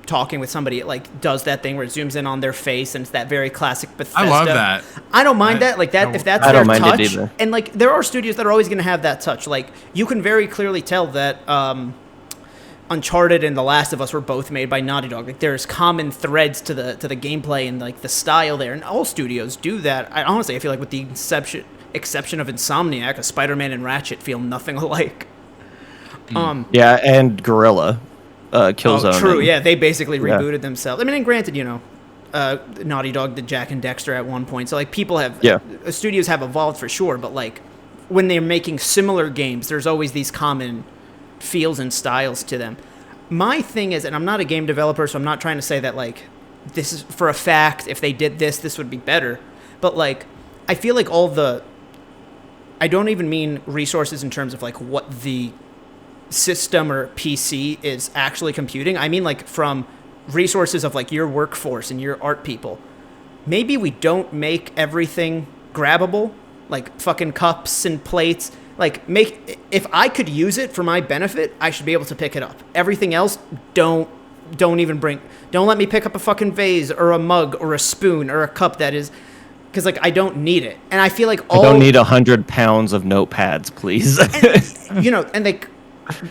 A: talking with somebody, it like does that thing where it zooms in on their face, and it's that very classic Bethesda.
B: I love that.
A: I don't mind that. Like that, if that's their touch, and like there are studios that are always going to have that touch. Like you can very clearly tell that Uncharted and The Last of Us were both made by Naughty Dog. Like there's common threads to the gameplay and like the style there, and all studios do that. I honestly feel like with the exception of Insomniac, Spider-Man and Ratchet feel nothing alike.
C: Yeah, and Gorilla. Killzone.
A: Oh, true. Yeah, they basically rebooted themselves. I mean, and granted, Naughty Dog did Jak and Dexter at one point, so like people have, studios have evolved for sure. But like when they're making similar games, there's always these common feels and styles to them. My thing is, and I'm not a game developer, so I'm not trying to say that like this is for a fact. If they did this would be better. But like, I feel like I don't even mean resources in terms of like what the system or PC is actually computing. I mean like from resources of like your workforce and your art people. Maybe we don't make everything grabbable, like fucking cups and plates. Like if I could use it for my benefit, I should be able to pick it up. Everything else, don't let me pick up a fucking vase or a mug or a spoon or a cup that is, because like I don't need it. And I feel like I
C: don't need 100 pounds of notepads, please.
A: And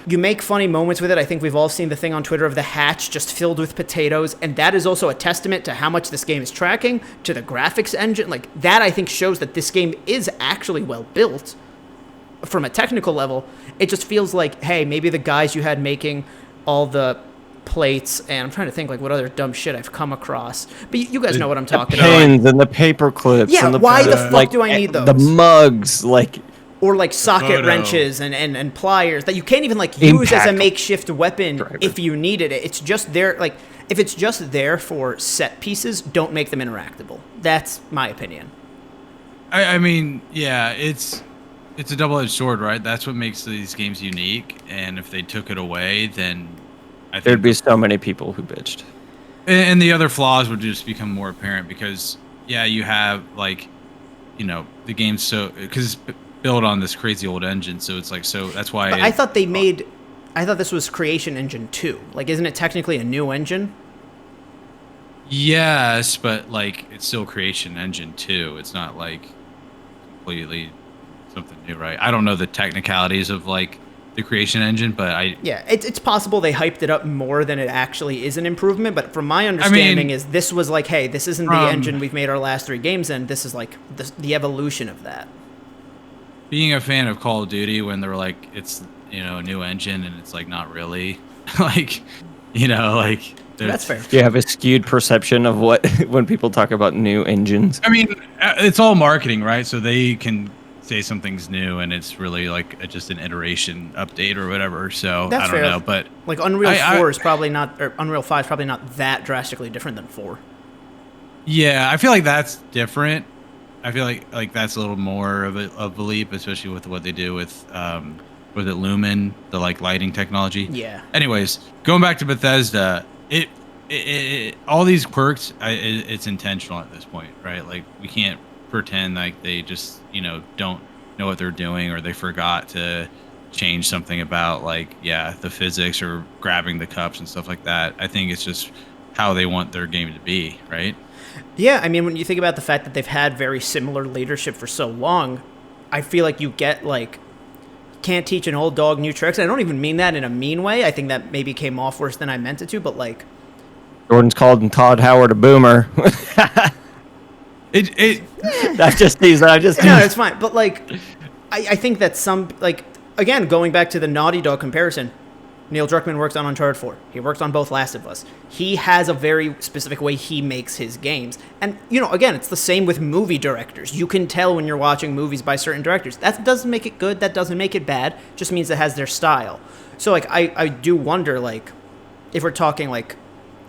A: you make funny moments with it. I think we've all seen the thing on Twitter of the hatch just filled with potatoes, and that is also a testament to how much this game is tracking, to the graphics engine. Like that I think shows that this game is actually well built from a technical level. It just feels like, hey, maybe the guys you had making all the plates, and I'm trying to think like what other dumb shit I've come across, but you guys know what I'm talking about.
C: The pens and the paper clips.
A: Yeah,
C: and
A: why the fuck do I need those?
C: The mugs, like...
A: Or like socket wrenches and pliers that you can't even like use as a makeshift weapon if you needed it. It's just there. Like if it's just there for set pieces, don't make them interactable. That's my opinion.
B: I mean, yeah, it's a double-edged sword, right? That's what makes these games unique. And if they took it away, then I think
C: there'd be so many people who bitched.
B: And the other flaws would just become more apparent because, yeah, you have like, the game's because built on this crazy old engine, so it's like that's why.
A: But I thought this was Creation Engine 2. Like, isn't it technically a new engine?
B: Yes, but like it's still Creation Engine 2. It's not like completely something new, right? I don't know the technicalities of like the Creation Engine, but
A: it's possible they hyped it up more than it actually is an improvement. But from my understanding, is this was like, hey, this isn't the engine we've made our last 3 games in. This is like the evolution of that.
B: Being a fan of Call of Duty when they're like it's a new engine and it's like not really like
A: that's fair.
C: You have a skewed perception of what when people talk about new engines.
B: I mean, it's all marketing, right? So they can say something's new and it's really like just an iteration update or whatever. So
A: that's
B: I don't
A: fair.
B: know, but
A: like Unreal 4 is probably not, or Unreal 5 is probably not that drastically different than 4.
B: Yeah, I feel like that's different. I feel like that's a little more of a leap, especially with what they do with Lumen, the like lighting technology.
A: Yeah.
B: Anyways, going back to Bethesda, all these quirks, it's intentional at this point, right? Like we can't pretend like they just don't know what they're doing or they forgot to change something about like the physics or grabbing the cups and stuff like that. I think it's just how they want their game to be, right?
A: Yeah, I mean, when you think about the fact that they've had very similar leadership for so long, I feel like you get, like, can't teach an old dog new tricks. And I don't even mean that in a mean way. I think that maybe came off worse than I meant it to, but, like...
C: Jordan's called Todd Howard a boomer.
B: I
C: just teased.
A: No, it's fine. But, like, I think that some, like, again, going back to the Naughty Dog comparison, Neil Druckmann worked on Uncharted 4. He worked on both Last of Us. He has a very specific way he makes his games. And, again, it's the same with movie directors. You can tell when you're watching movies by certain directors. That doesn't make it good. That doesn't make it bad. Just means it has their style. So, like, I do wonder, like, if we're talking, like,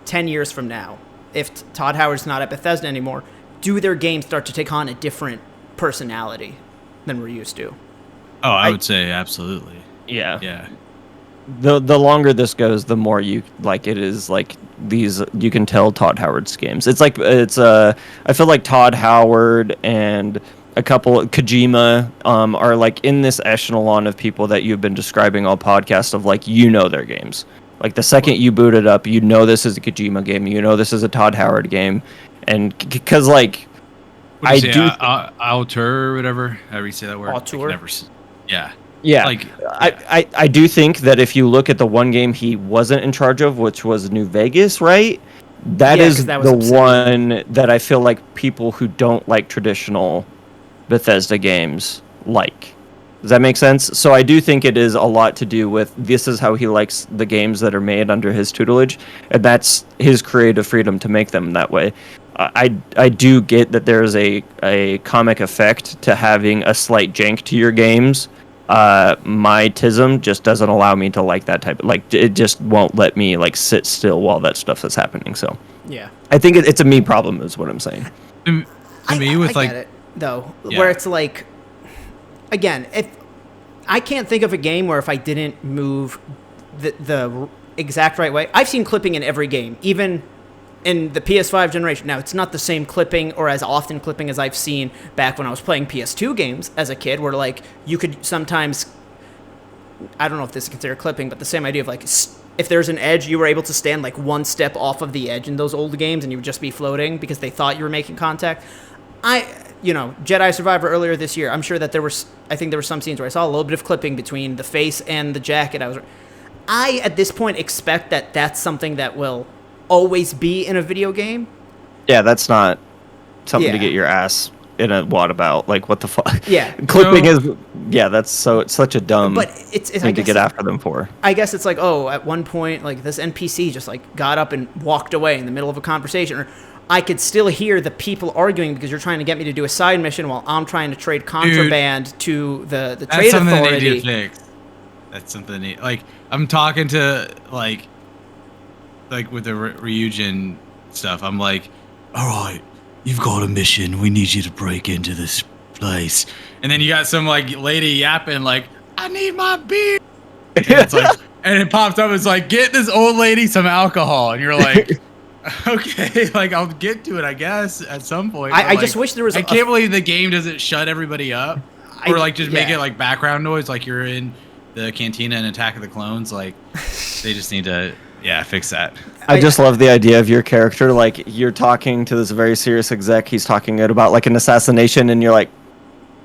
A: 10 years from now, if Todd Howard's not at Bethesda anymore, do their games start to take on a different personality than we're used to?
B: Oh, I would say absolutely.
C: Yeah.
B: Yeah.
C: The longer this goes, the more you like it is like these. You can tell Todd Howard's games. It's like I feel like Todd Howard and a couple Kojima are like in this echelon of people that you've been describing all podcast of like their games. Like the second you boot it up, this is a Kojima game. This is a Todd Howard game, and because like
B: I do auteur or whatever. However you say that word.
A: Auteur.
B: Yeah.
C: Yeah,
B: like
C: I do think that if you look at the one game he wasn't in charge of, which was New Vegas, right? That is the one that I feel like people who don't like traditional Bethesda games like. Does that make sense? So I do think it is a lot to do with this is how he likes the games that are made under his tutelage, and that's his creative freedom to make them that way. I do get that there's a comic effect to having a slight jank to your games. My tism just doesn't allow me to like that type of, like, it just won't let me like sit still while that stuff is happening. So
A: yeah,
C: I think it's a me problem is what I'm saying.
B: To me, with
A: I get it, though, where it's like, again, if I can't think of a game where if I didn't move the exact right way, I've seen clipping in every game, even in the PS5 generation. Now, it's not the same clipping or as often clipping as I've seen back when I was playing PS2 games as a kid, where, like, you could sometimes, I don't know if this is considered clipping, but the same idea of, like, if there's an edge, you were able to stand, like, one step off of the edge in those old games, and you would just be floating because they thought you were making contact. Jedi Survivor earlier this year, I'm sure that there were some scenes where I saw a little bit of clipping between the face and the jacket. I, at this point, expect that that's something that will always be in a video game.
C: Yeah, that's not something to get your ass in a wad about. Like, what the fuck?
A: Yeah,
C: clipping is. Yeah, it's such a dumb.
A: But it's
C: thing to get after them for.
A: I guess it's like, at one point, like, this NPC just like got up and walked away in the middle of a conversation, or I could still hear the people arguing because you're trying to get me to do a side mission while I'm trying to trade contraband to the trade authority.
B: That's something like I'm talking to like with the Ryujin stuff. I'm like, all right, you've got a mission. We need you to break into this place. And then you got some like lady yapping like, I need my beer. And it's like, and it pops up. It's like, get this old lady some alcohol. And you're like, okay, like I'll get to it, I guess, at some point.
A: I just wish there was.
B: I can't believe the game doesn't shut everybody up, or like just make it like background noise, like you're in the cantina in Attack of the Clones. Like they just need to, fix that.
C: I just love the idea of your character. Like you're talking to this very serious exec. He's talking about like an assassination, and you're like,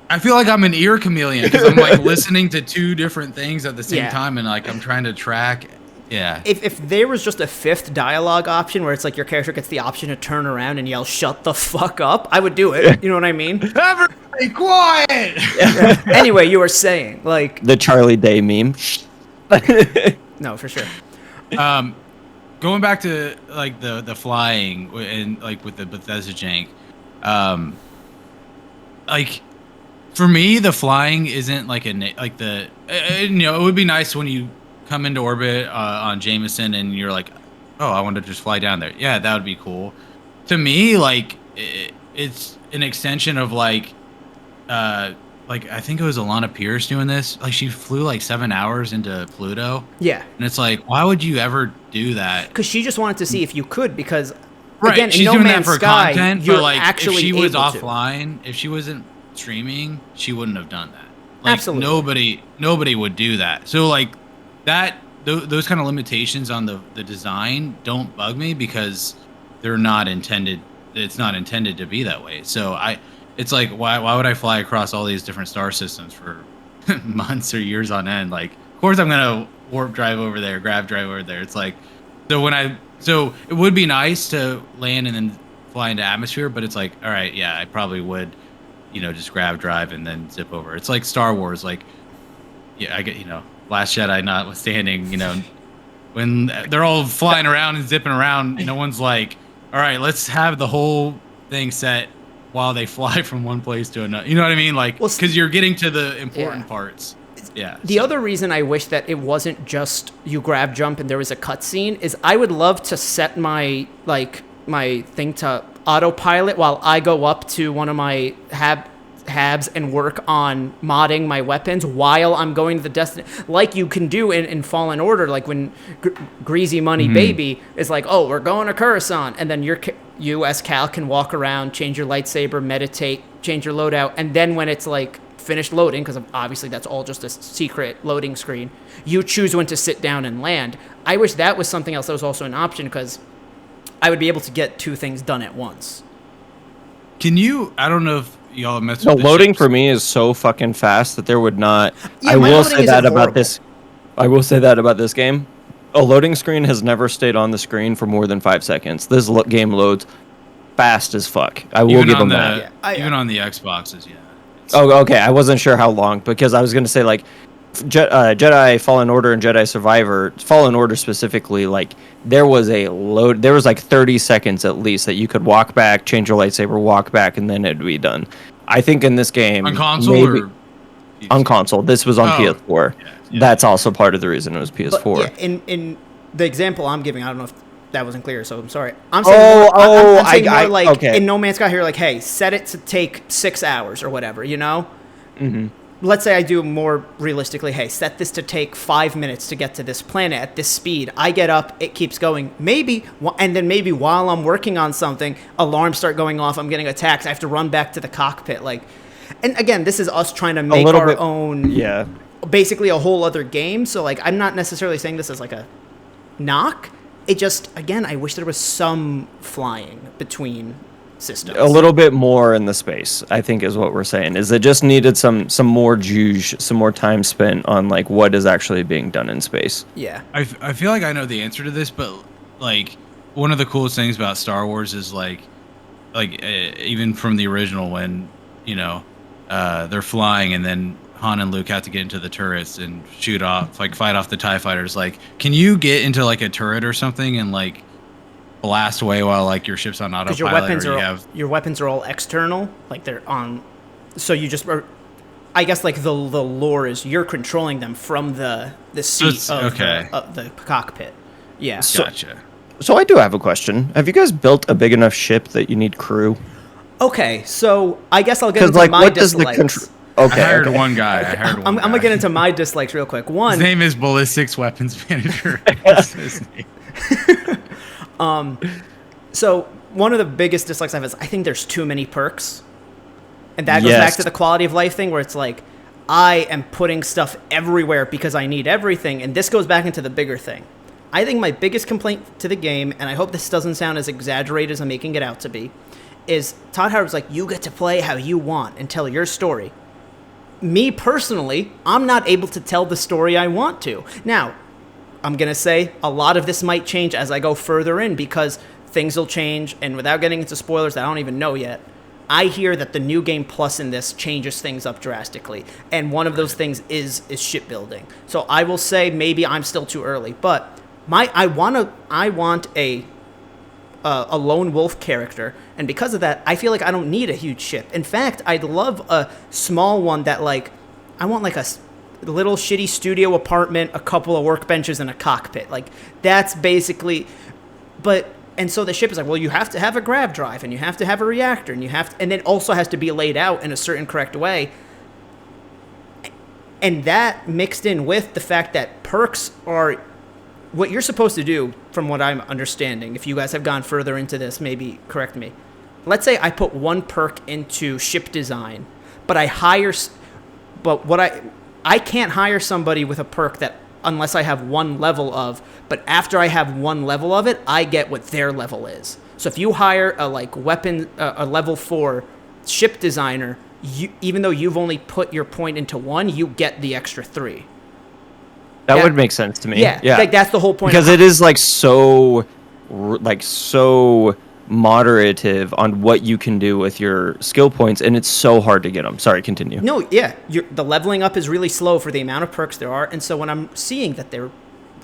B: I feel like I'm an ear chameleon because I'm like listening to two different things at the same time, and like I'm trying to track. Yeah.
A: If there was just a fifth dialogue option where it's like your character gets the option to turn around and yell "shut the fuck up," I would do it. You know what I mean?
B: Everybody quiet.
A: Yeah. Anyway, you were saying like
C: the Charlie Day meme.
A: No, for sure.
B: Going back to like the flying and like with the Bethesda jank, like for me the flying isn't like it would be nice when you come into orbit on Jameson and you're like, oh, I want to just fly down there. Yeah, that would be cool. To me, like it's an extension of like I think it was Alana Pierce doing this. Like she flew like 7 hours into Pluto.
A: Yeah.
B: And it's like, why would you ever do that?
A: Because she just wanted to see if you could. Because
B: right,
A: again,
B: she's
A: in No
B: doing
A: Man's
B: that for
A: Sky,
B: content.
A: you're
B: But like,
A: actually
B: if she was
A: able to.
B: offline, if she wasn't streaming, she wouldn't have done that. Like,
A: absolutely.
B: Nobody would do that. So like that, those kind of limitations on the design don't bug me because they're not intended. It's not intended to be that way. So it's like, why would I fly across all these different star systems for months or years on end? Like, of course I'm gonna warp drive over there, grav drive over there. It's like, so it would be nice to land and then fly into atmosphere, but it's like, all right, yeah, I probably would, just grav drive and then zip over. It's like Star Wars, like, yeah, I get, Last Jedi notwithstanding, when they're all flying around and zipping around, no one's like, all right, let's have the whole thing set while they fly from one place to another. You know what I mean? Like,
A: Well,
B: because you're getting to the important parts. Yeah.
A: The other reason I wish that it wasn't just you grab jump and there was a cutscene is I would love to set my thing to autopilot while I go up to one of my habs and work on modding my weapons while I'm going to the destination, like you can do in Fallen Order, like when Greasy Money Baby is like, oh, we're going to Coruscant, and then you as Cal can walk around, change your lightsaber, meditate, change your loadout, and then when it's like finished loading, because obviously that's all just a secret loading screen, you choose when to sit down and land. I wish that was something else that was also an option, because I would be able to get two things done at once.
B: Can you, I don't know if y'all mess with
C: No,
B: the
C: loading
B: ships.
C: for me is so fucking fast that there would not.
A: Yeah,
C: I
A: my
C: will
A: loading
C: say
A: isn't
C: that about
A: horrible.
C: this. I will say that about this game. A loading screen has never stayed on the screen for more than 5 seconds. This game loads fast as fuck. I will
B: Even
C: give
B: on
C: them
B: the
C: that.
B: even on the Xboxes, yeah.
C: Oh, okay. I wasn't sure how long, because I was gonna say like Jedi Fallen Order and Jedi Survivor, Fallen Order specifically, like there was like 30 seconds at least that you could walk back, change your lightsaber, walk back, and then it'd be done. I think in this game,
B: On console
C: maybe,
B: or PC?
C: on console. This was on
B: Oh,
C: PS4.
B: yeah.
C: That's also part of the reason it was PS4.
A: But yeah, in the example I'm giving, I don't know if that wasn't clear, so I'm sorry. I'm saying I'm saying more like
C: okay.
A: in No Man's Sky here, like, hey, set it to take 6 hours or whatever, you know?
C: Mhm.
A: Let's say I do more realistically, hey, set this to take 5 minutes to get to this planet at this speed. I get up, it keeps going. And then maybe while I'm working on something, alarms start going off, I'm getting attacked, I have to run back to the cockpit. Like, and again, this is us trying to make
C: little
A: our
C: bit-
A: own,
C: Yeah.
A: basically a whole other game. So, like, I'm not necessarily saying this as like a knock. It just, again, I wish there was some flying between systems.
C: A little bit more in the space, I think, is what we're saying. Is it just needed some more juge, some more time spent on like what is actually being done in space.
A: Yeah.
B: I feel like I know the answer to this, but like one of the coolest things about Star Wars is like even from the original, when they're flying and then Han and Luke have to get into the turrets and shoot off, like fight off the TIE fighters. Like, can you get into like a turret or something and like blast away while like your ship's on autopilot?
A: Because your weapons are all external, like they're on. So you just, I guess, like the lore is you're controlling them from the seat of the cockpit. Yeah.
B: Gotcha.
C: So I do have a question. Have you guys built a big enough ship that you need crew?
A: Okay, so I guess I'll get into
C: like,
A: my
C: what does the
A: dislikes.
C: Okay.
B: I hired
C: okay.
B: one guy.
A: I'm gonna get into my dislikes real quick. One,
B: His name is Ballistics Weapons Manager. That's his name.
A: So one of the biggest dislikes I have is I think there's too many perks, and that goes back
C: Yes.
A: to the quality of life thing, where it's like I am putting stuff everywhere because I need everything, and this goes back into the bigger thing. I think my biggest complaint to the game, and I hope this doesn't sound as exaggerated as I'm making it out to be, is Todd Howard's like, you get to play how you want and tell your story. Me personally, I'm not able to tell the story I want to. Now, I'm going to say a lot of this might change as I go further in, because things will change, and without getting into spoilers that I don't even know yet, I hear that the new game plus in this changes things up drastically, and one of those things is shipbuilding. So I will say maybe I'm still too early, but I want a lone wolf character, and because of that, I feel like I don't need a huge ship. In fact, I'd love a small one that, like, I want like a little shitty studio apartment, a couple of workbenches, and a cockpit. Like, that's basically, and so the ship is like, well, you have to have a grav drive, and you have to have a reactor, and and it also has to be laid out in a certain correct way. And that mixed in with the fact that perks are what you're supposed to do, from what I'm understanding. If you guys have gone further into this, maybe correct me. Let's say I put one perk into ship design, but I can't hire somebody with a perk that, unless I have one level of, but after I have one level of it, I get what their level is. So if you hire a level 4 ship designer, even though you've only put your point into one, you get the extra 3.
C: That would make sense to me.
A: Yeah. Like, that's the whole point.
C: Because it is like so moderative on what you can do with your skill points, and it's so hard to get them. Sorry, continue.
A: No, yeah. The leveling up is really slow for the amount of perks there are, and so when I'm seeing that they're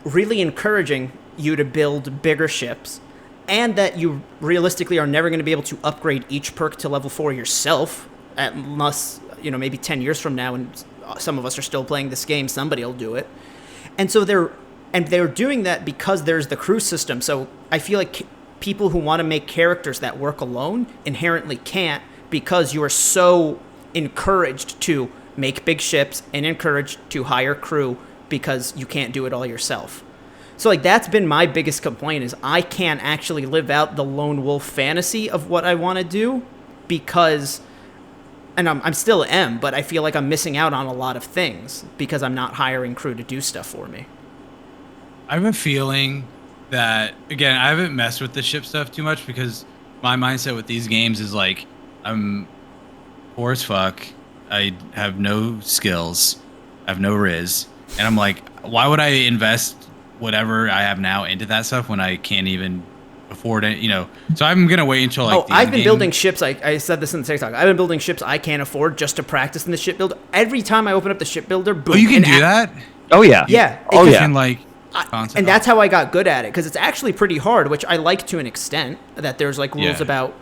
A: really encouraging you to build bigger ships, and that you realistically are never going to be able to upgrade each perk to level 4 yourself, unless, maybe 10 years from now, and some of us are still playing this game, somebody will do it. And so they're doing that because there's the crew system. So I feel like people who want to make characters that work alone inherently can't, because you are so encouraged to make big ships and encouraged to hire crew because you can't do it all yourself. So like that's been my biggest complaint, is I can't actually live out the lone wolf fantasy of what I want to do, because, and I'm still am, but I feel like I'm missing out on a lot of things because I'm not hiring crew to do stuff for me.
B: I have a feeling that, again, I haven't messed with the ship stuff too much because my mindset with these games is like, I'm poor as fuck. I have no skills. I have no riz. And I'm like, why would I invest whatever I have now into that stuff when I can't even afford it, So I'm going to wait until like
A: I've been building ships. I said this in the TikTok. I've been building ships I can't afford just to practice in the shipbuilder. Every time I open up the shipbuilder, boom.
B: Oh, you can do that?
C: Oh, yeah.
A: Yeah.
C: Oh, yeah.
B: Can, like,
A: and that's how I got good at it, because it's actually pretty hard, which I like to an extent, that there's like rules about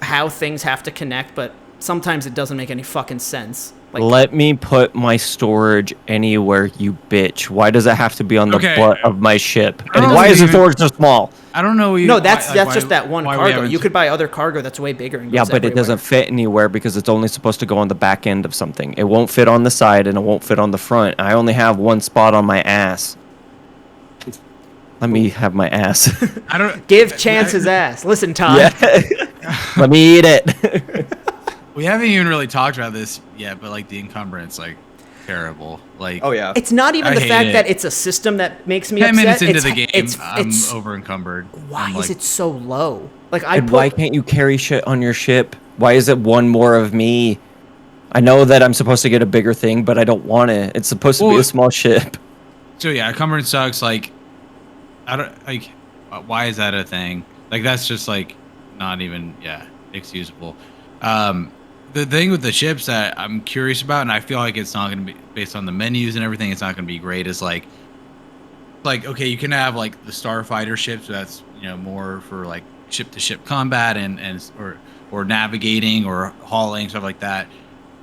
A: how things have to connect, but sometimes it doesn't make any fucking sense. Like,
C: let me put my storage anywhere, you bitch. Why does it have to be on the butt of my ship? And why is the storage so small?
B: I don't know.
A: No, that's just that one cargo. You could buy other cargo that's way bigger. And
C: yeah, but everywhere. It doesn't fit anywhere because it's only supposed to go on the back end of something. It won't fit on the side and it won't fit on the front. I only have one spot on my ass. Let me have my ass.
B: I don't
A: give Chance his ass. Listen, Todd.
C: Yeah. Let me eat it.
B: We haven't even really talked about this yet, but like the encumbrance, like terrible. Like,
C: oh yeah,
A: it's not even the fact that it's a system that makes me
B: 10
A: upset.
B: minutes into the game, I'm over encumbered.
A: Why is it so low? Like,
C: why can't you carry shit on your ship? Why is it one more of me? I know that I'm supposed to get a bigger thing, but I don't want it. It's supposed to be a small ship. So
B: yeah, encumbrance sucks. Like, I don't like. Why is that a thing? Like, that's just like not even excusable. The thing with the ships that I'm curious about, and I feel like it's not going to be based on the menus and everything, it's not going to be great, is like okay, you can have like the starfighter ships, that's more for like ship to ship combat and or navigating or hauling, stuff like that.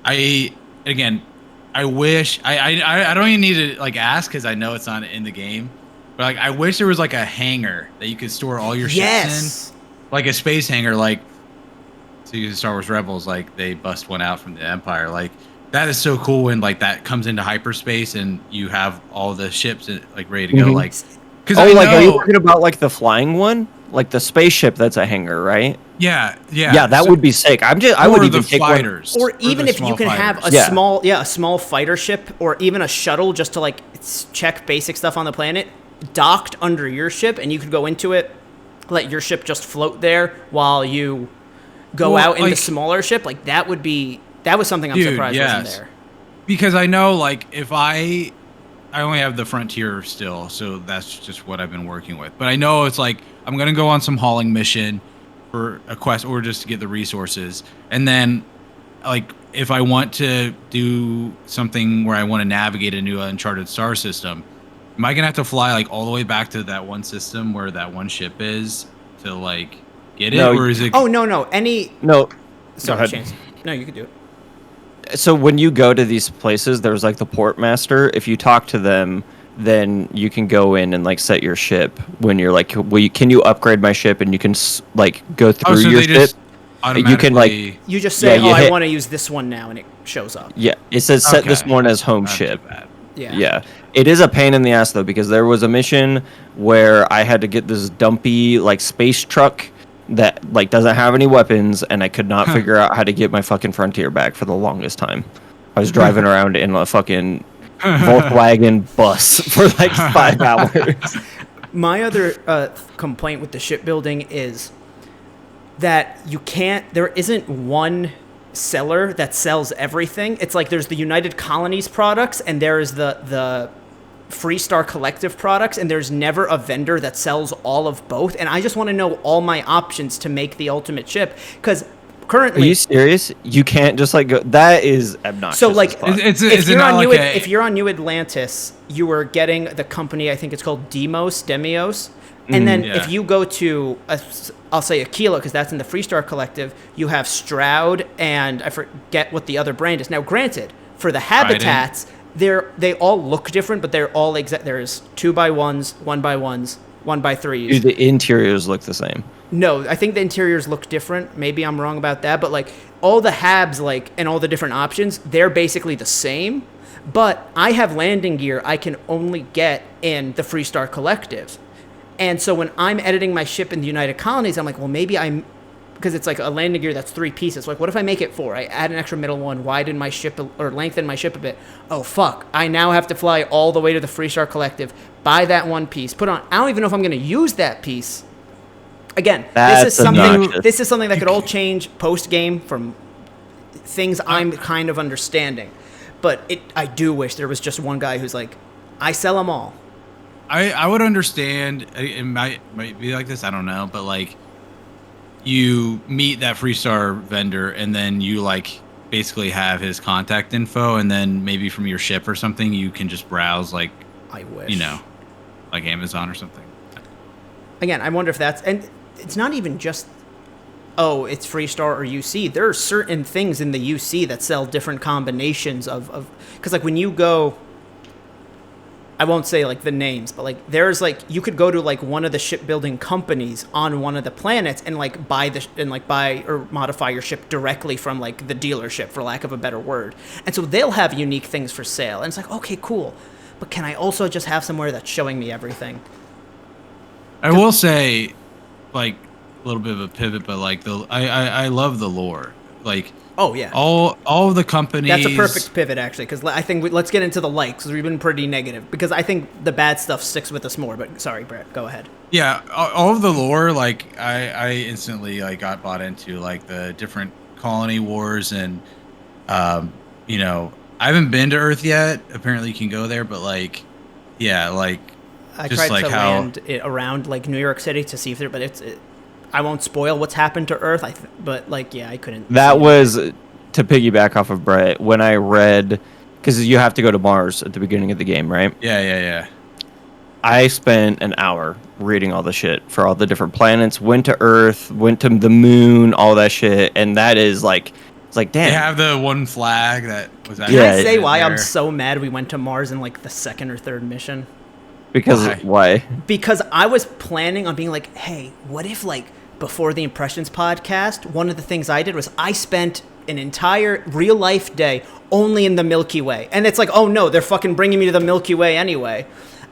B: I wish I don't even need to like ask, because I know it's not in the game, but like I wish there was like a hangar that you could store all your ships in, like a space hangar, like. So you Star Wars Rebels, like they bust one out from the Empire. Like that is so cool when like that comes into hyperspace and you have all the ships like ready to go. Like,
C: because are you talking about like the flying one, like the spaceship that's a hangar, right?
B: Yeah.
C: That would be sick. I would even take
B: fighters,
A: or even if you can have a small fighter ship, or even a shuttle, just to like check basic stuff on the planet, docked under your ship, and you could go into it, let your ship just float there while you go out in the smaller ship. Like that was something I'm surprised wasn't there.
B: Because I know, like, if I only have the Frontier still, so that's just what I've been working with. But I know it's like I'm gonna go on some hauling mission for a quest, or just to get the resources, and then like if I want to do something where I want to navigate a new uncharted star system, am I gonna have to fly like all the way back to that one system where that one ship is to like get it, or is it?
A: Oh no!
C: No.
A: Sorry, go ahead. No, you can do it.
C: So when you go to these places, there's like the port master. If you talk to them, then you can go in and like set your ship. When you're like, can you upgrade my ship? And you can like go through your ship. You can like
A: you just say, I want to use this one now, and it shows up.
C: Yeah, it says set this one as home ship.
A: Yeah.
C: It is a pain in the ass though, because there was a mission where I had to get this dumpy like space truck that like doesn't have any weapons, and I could not figure out how to get my fucking Frontier back for the longest time. I was driving around in a fucking Volkswagen bus for like 5 hours.
A: My other complaint with the shipbuilding is that there isn't one seller that sells everything. It's like there's the United Colonies products, and there is the Freestar Collective products, and there's never a vendor that sells all of both. And I just want to know all my options to make the ultimate ship, because currently,
C: Are you serious? You can't just like go. That is obnoxious.
A: so like,
C: as fuck.
A: if you're on New Atlantis, you are getting the company. I think it's called Demios. And then
B: Yeah.
A: if you go to, I'll say Aquila, because that's in the Freestar Collective, you have Stroud, and I forget what the other brand is. Now, granted, for the habitats, they all look different, but they're all exact. There's 2x1s, 1x1s, 1x3s.
C: Do the interiors look the same?
A: No, I think the interiors look different. Maybe I'm wrong about that, but like all the habs, like, and all the different options, they're basically the same. But I have landing gear I can only get in the Freestar Collective. And so when I'm editing my ship in the United Colonies, I'm like, well, maybe because it's like a landing gear that's 3 pieces. Like, what if I make it 4? I add an extra middle one, widen my ship, or lengthen my ship a bit. Oh, fuck. I now have to fly all the way to the Freestar Collective, buy that one piece, put on. I don't even know if I'm going to use that piece. Again, this is something that could all change post-game from things I'm kind of understanding. But I do wish there was just one guy who's like, I sell them all.
B: I would understand. It might be like this. I don't know, but like, you meet that Freestar vendor, and then you like basically have his contact info, and then maybe from your ship or something, you can just browse like,
A: I wish,
B: like Amazon or something.
A: Again, I wonder if that's, and it's not even just, oh, it's Freestar or UC. There are certain things in the UC that sell different combinations of because like when you go. I won't say like the names, but like there's like you could go to like one of the shipbuilding companies on one of the planets and like buy or modify your ship directly from like the dealership, for lack of a better word. And so they'll have unique things for sale. And it's like, okay, cool. But can I also just have somewhere that's showing me everything?
B: I will say, like, a little bit of a pivot, but like I love the lore. Like,
A: oh yeah,
B: all of the companies.
A: That's a perfect pivot, actually, because I think let's get into the likes, because we've been pretty negative. Because I think the bad stuff sticks with us more. But sorry, Brett, go ahead.
B: Yeah, all of the lore, like I instantly like got bought into like the different colony wars, and I haven't been to Earth yet. Apparently, you can go there, but like, yeah, like
A: I
B: just
A: tried
B: like
A: to land it around like New York City to see if there, but I won't spoil what's happened to Earth. But like, yeah, I couldn't.
C: That was to piggyback off of Brett when I read, because you have to go to Mars at the beginning of the game, right?
B: Yeah.
C: I spent an hour reading all the shit for all the different planets. Went to Earth, went to the moon, all that shit, and that is like, it's like, damn.
B: They have the one flag that was.
A: Can I say why I'm so mad we went to Mars in like the second or third mission?
C: Because why?
A: Because I was planning on being like, hey, what if like before the Impressions podcast, one of the things I did was I spent an entire real life day only in the Milky Way. And it's like, oh no, they're fucking bringing me to the Milky Way anyway.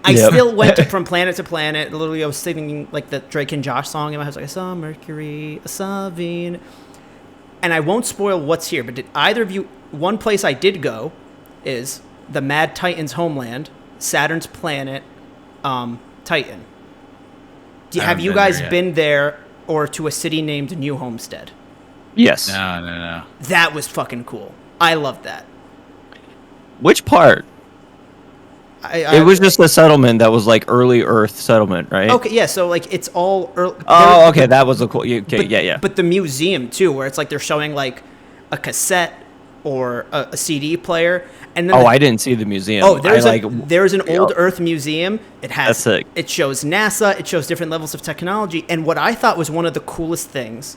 A: I still went from planet to planet. Literally, I was singing like the Drake and Josh song in my house. Like, I saw Mercury, I saw Venus. And I won't spoil what's here, but did either of you, one place I did go is the Mad Titan's homeland, Saturn's planet, Titan. Have you guys been there or to a city named New Homestead?
C: Yes.
B: No.
A: That was fucking cool. I loved that.
C: Which part? It was just a settlement that was like early Earth settlement, right?
A: Okay, yeah. So like it's all early.
C: Oh, okay, that was a cool. Okay, yeah.
A: But the museum too, where it's like they're showing like a cassette or a CD player, and then
C: I didn't see the museum.
A: Oh, there's an old Earth museum. It has.
C: That's sick.
A: It shows NASA. It shows different levels of technology, and what I thought was one of the coolest things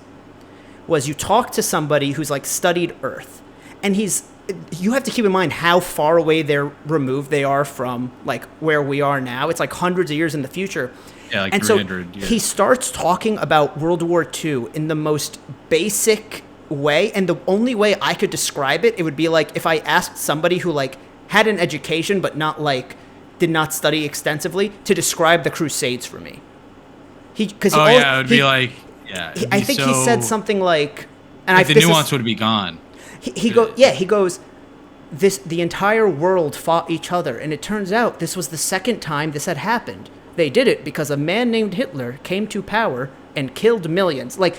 A: was you talk to somebody who's like studied Earth, and you have to keep in mind how far away removed they are from like where we are now. It's like hundreds of years in the future.
B: Yeah, like
A: and
B: 300
A: so
B: years.
A: He starts talking about World War II in the most basic way, and the only way I could describe it would be like if I asked somebody who like had an education but not like did not study extensively to describe the Crusades for me.
B: It would be like, yeah.
A: I think he said something like, and
B: like the nuance would be gone.
A: He goes, the entire world fought each other, and it turns out this was the second time this had happened. They did it because a man named Hitler came to power and killed millions. Like,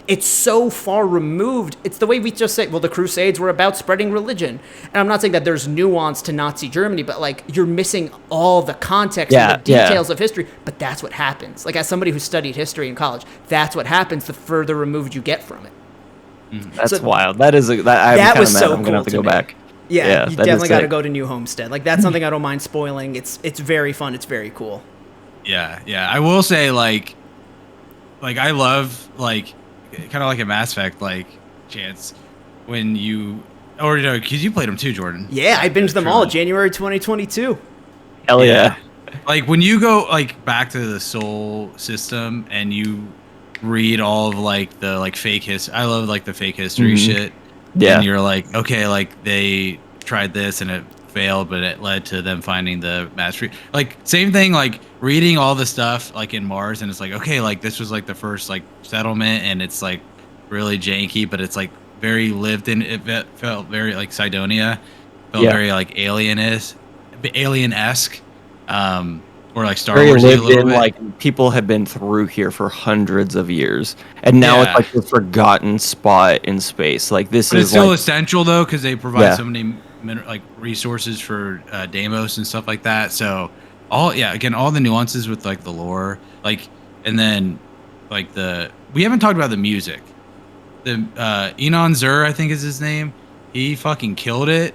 A: it's so far removed. It's the way we just say, well, the Crusades were about spreading religion. And I'm not saying that there's nuance to Nazi Germany, but like you're missing all the context and the details of history. But that's what happens. Like, as somebody who studied history in college, that's what happens the further removed you get from it.
C: That's
A: So
C: wild. That is I'm
A: that
C: kind
A: was
C: of mad.
A: so
C: I'm gonna
A: cool
C: have to
A: to
C: go
A: me.
C: back.
A: Yeah, you
C: that is
A: definitely got to
C: sick.
A: go to New Homestead. Like that's something I don't mind spoiling. It's very fun. It's very cool.
B: Yeah, yeah. I will say I love kind of like a Mass Effect chance when you or because you played them too, Jordan.
A: Yeah, I binged them all
B: Truly.
A: January 2022.
C: Hell yeah.
B: Like when you go back to the Soul system and you read all of the fake history. I love the fake history shit.
C: Yeah.
B: And you're like, okay, they tried this and it failed, but it led to them finding the mastery. Same thing, reading all the stuff in Mars, and it's okay, this was the first settlement, and it's really janky, but it's very lived in. It felt very Cydonia, felt very alien-esque, or Star
C: Very
B: Wars a
C: lived
B: little
C: in,
B: bit.
C: people have been through here for hundreds of years, and now
B: Yeah.
C: it's the forgotten spot in space. This
B: But
C: is
B: it's still essential though, because they provide
C: Yeah.
B: so many resources for Deimos and stuff like that. So again, all the nuances with the lore, and then we haven't talked about the music. The Enon Zur, I think is his name. He fucking killed it.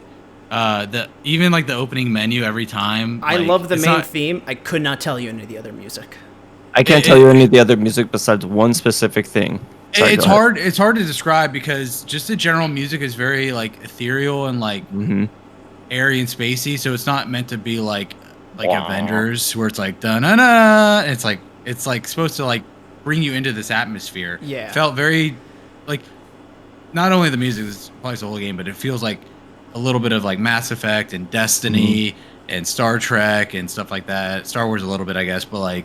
B: Even the opening menu every time.
A: I love the
B: it's
A: main
B: not-
A: theme. I could not tell you any of the other music.
C: I can't tell you any of the other music besides one specific thing. Sorry,
B: It's
C: go ahead.
B: hard. It's hard to describe because just the general music is very ethereal and airy and spacey. So it's not meant to be like
C: Wow.
B: Avengers where it's da na na. It's supposed to bring you into this atmosphere.
A: Yeah.
B: It felt very not only the music this applies to the whole game, but it feels like a little bit of Mass Effect and Destiny and Star Trek and stuff like that. Star Wars a little bit, I guess, but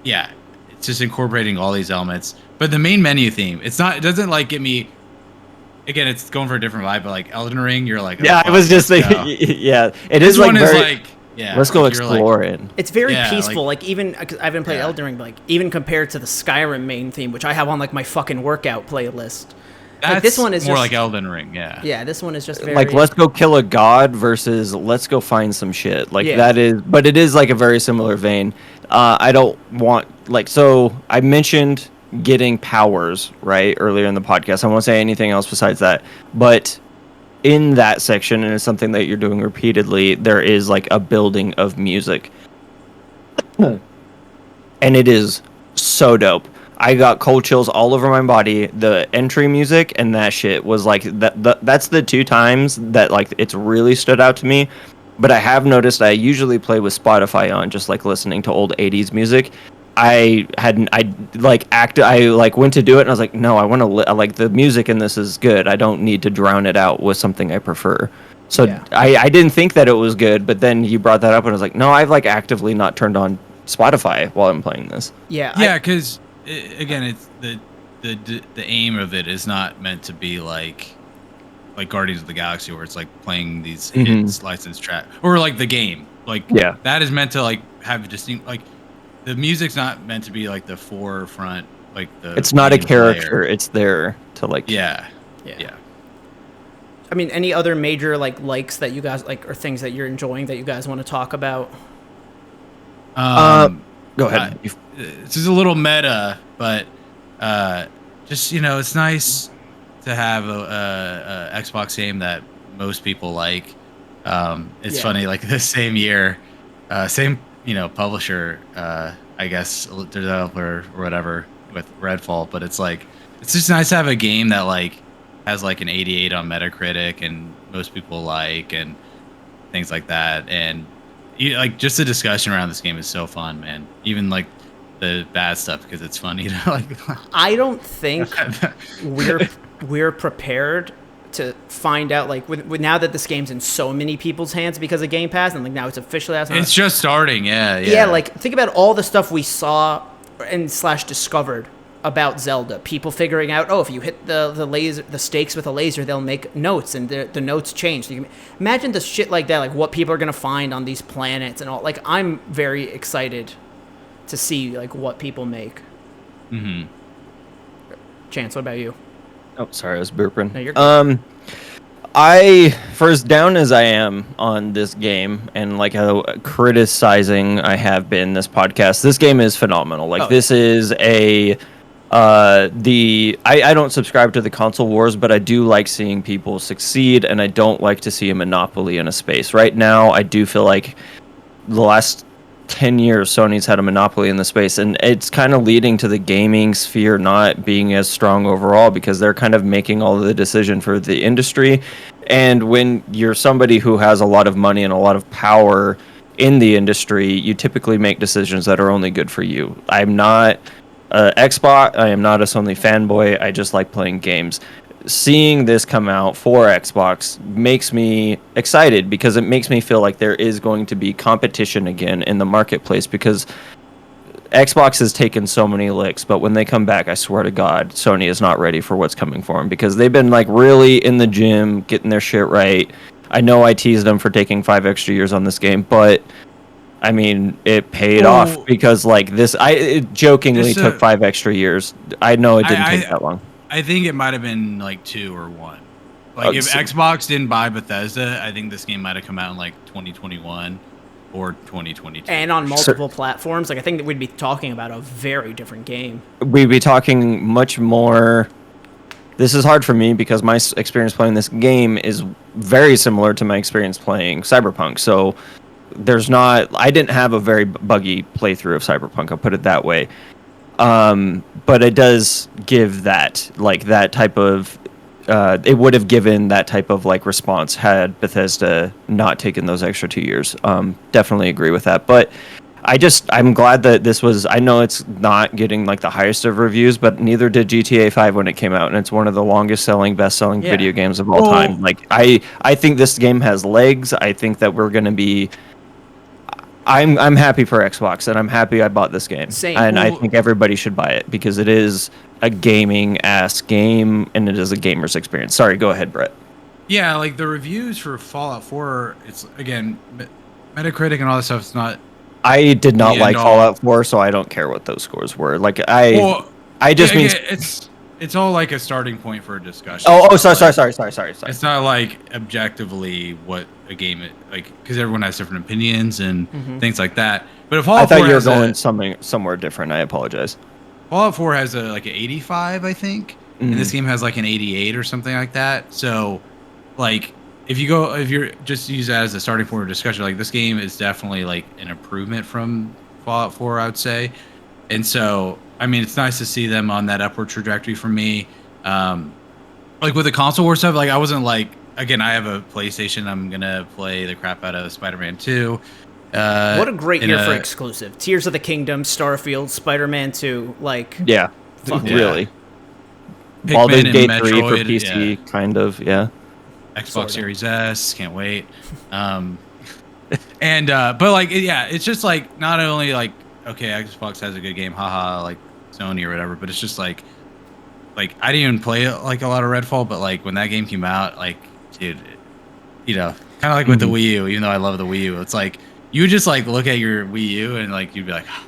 B: yeah, it's just incorporating all these elements. But the main menu theme, it doesn't get me. Again, it's going for a different vibe, but Elden Ring, you're oh,
C: Yeah, I was just
B: let's
C: thinking.
B: go.
C: Yeah, it
B: This
C: is
B: one
C: very.
B: is yeah.
C: Let's go
B: you're
C: explore it.
A: It's very
B: Yeah,
A: peaceful. Even 'cause I haven't played
B: Yeah.
A: Elden Ring, but even compared to the Skyrim main theme, which I have on my fucking workout playlist.
B: That's
A: this one is
B: more
A: just,
B: like Elden Ring, yeah.
A: Yeah, this one is just very
C: Let's go kill a god versus let's go find some shit.
A: Yeah.
C: That is, but it is a very similar vein. I don't want so I mentioned getting powers right earlier in the podcast. I won't say anything else besides that. But in that section, and it's something that you're doing repeatedly, there is a building of music, and it is so dope. I got cold chills all over my body. The entry music and that shit was that. That's the two times that it's really stood out to me. But I have noticed I usually play with Spotify on, just listening to old '80s music. I went to do it and I was like, no, I want to the music in this is good. I don't need to drown it out with something I prefer. So
A: Yeah.
C: I didn't think that it was good, but then you brought that up and I was like, no, I've actively not turned on Spotify while I'm playing this.
A: Yeah.
B: Yeah, because again, it's the aim of it is not meant to be like Guardians of the Galaxy, where it's playing these hits licensed track, or the game.
C: Yeah.
B: That is meant to have distinct the music's not meant to be the forefront the.
C: It's not a
B: main
C: character.
B: player.
C: It's there to
B: Yeah.
A: Yeah.
B: Yeah.
A: I mean, any other major likes that you guys or things that you're enjoying that you guys want to talk about?
C: Go ahead.
B: This is a little meta, but just it's nice to have a Xbox game that most people like. It's funny, the same year, same publisher, I guess developer or whatever with Redfall, but it's just nice to have a game that has an 88 on Metacritic and most people and things like that, and just the discussion around this game is so fun, man. Even the bad stuff, because it's funny to
A: I don't think we're prepared to find out with now that this game's in so many people's hands because of Game Pass, and now it's officially out.
B: It's just starting, yeah.
A: Yeah, think about all the stuff we saw and / discovered about Zelda. People figuring out, if you hit the stakes with a laser, they'll make notes, and the notes change. So you can imagine the shit like that, what people are gonna find on these planets and all. I'm very excited to see what people make.
B: Mm-hmm.
A: Chance, what about you?
C: Oh, sorry, I was burping.
A: No, you're good.
C: For as down as I am on this game and how criticizing I have been this podcast, this game is phenomenal. This is a I don't subscribe to the console wars, but I do like seeing people succeed, and I don't like to see a monopoly in a space. Right now, I do feel like the last 10 years Sony's had a monopoly in the space, and it's kind of leading to the gaming sphere not being as strong overall because they're kind of making all of the decision for the industry. And when you're somebody who has a lot of money and a lot of power in the industry, you typically make decisions that are only good for you. I'm not Xbox, I am not a Sony fanboy. I just like playing games. Seeing this come out for Xbox makes me excited because it makes me feel like there is going to be competition again in the marketplace, because Xbox has taken so many licks, but when they come back, I swear to God, Sony is not ready for what's coming for them, because they've been like really in the gym, getting their shit right. I know I teased them for taking 5 extra years on this game, but I mean, it paid off, because like it jokingly took 5 extra years. I know it didn't take that long.
B: I think it might have been like 2 or 1. Like if Xbox didn't buy Bethesda, I think this game might have come out in like 2021 or 2022.
A: And on multiple platforms. Like I think that we'd be talking about a very different game.
C: We'd be talking much more. This is hard for me because my experience playing this game is very similar to my experience playing Cyberpunk. So I didn't have a very buggy playthrough of Cyberpunk, I'll put it that way. But it does give that type of, it would have given that type of like response had Bethesda not taken those extra 2 years. Definitely agree with that. But I'm glad that this was, I know it's not getting like the highest of reviews, but neither did GTA 5 when it came out. And it's one of the longest selling, best selling video games of all time. Like I think this game has legs. I think that we're going to be, I'm happy for Xbox, and I'm happy I bought this game.
A: Same.
C: And I think everybody should buy it because it is a gaming-ass game, and it is a gamer's experience. Sorry, go ahead, Brett.
B: Yeah, like the reviews for Fallout 4, it's, again, Metacritic and all that stuff, it's not...
C: I did not like Fallout 4, so I don't care what those scores were. Like, I just mean...
B: It's all like a starting point for a discussion.
C: Sorry.
B: It's not like objectively what a game is, like, because everyone has different opinions and things like that. But if Fallout 4
C: I thought you were going somewhere different. I apologize.
B: Fallout 4 has like an 85, I think, and this game has like an 88 or something like that. So, like, if you're just use that as a starting point of discussion, like this game is definitely like an improvement from Fallout 4, I would say. And so, I mean, it's nice to see them on that upward trajectory for me. Like with the console war stuff, like I wasn't like, again, I have a PlayStation. I'm gonna play the crap out of Spider-Man 2.
A: What a great year for exclusive. Tears of the Kingdom, Starfield, Spider-Man 2. Like,
C: yeah, really. Baldur's Gate 3 for PC, kind of, yeah.
B: Xbox Series S, can't wait. But like, yeah, it's just like not only like, okay, Xbox has a good game, haha, like Sony or whatever, but it's just like I didn't even play like a lot of Redfall, but like when that game came out, like, dude, you know, kind of like with the Wii U, even though I love the Wii U, it's like you just like look at your Wii U and like you'd be like, oh,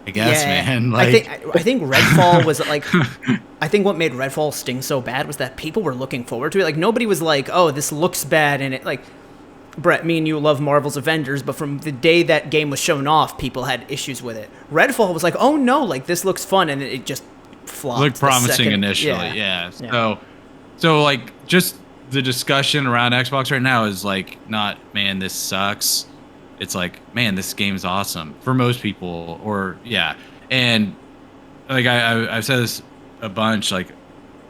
B: I guess, man. Like,
A: I think Redfall was like, I think what made Redfall sting so bad was that people were looking forward to it. Like nobody was like, oh, this looks bad, and it like. Brett, me and you love Marvel's Avengers, but from the day that game was shown off, people had issues with it. Redfall was like, oh no, like this looks fun, and it just flopped.
B: Looked promising initially, yeah. So like just the discussion around Xbox right now is like not, man, this sucks. It's like, man, this game's awesome for most people, or yeah. And like I've said this a bunch, like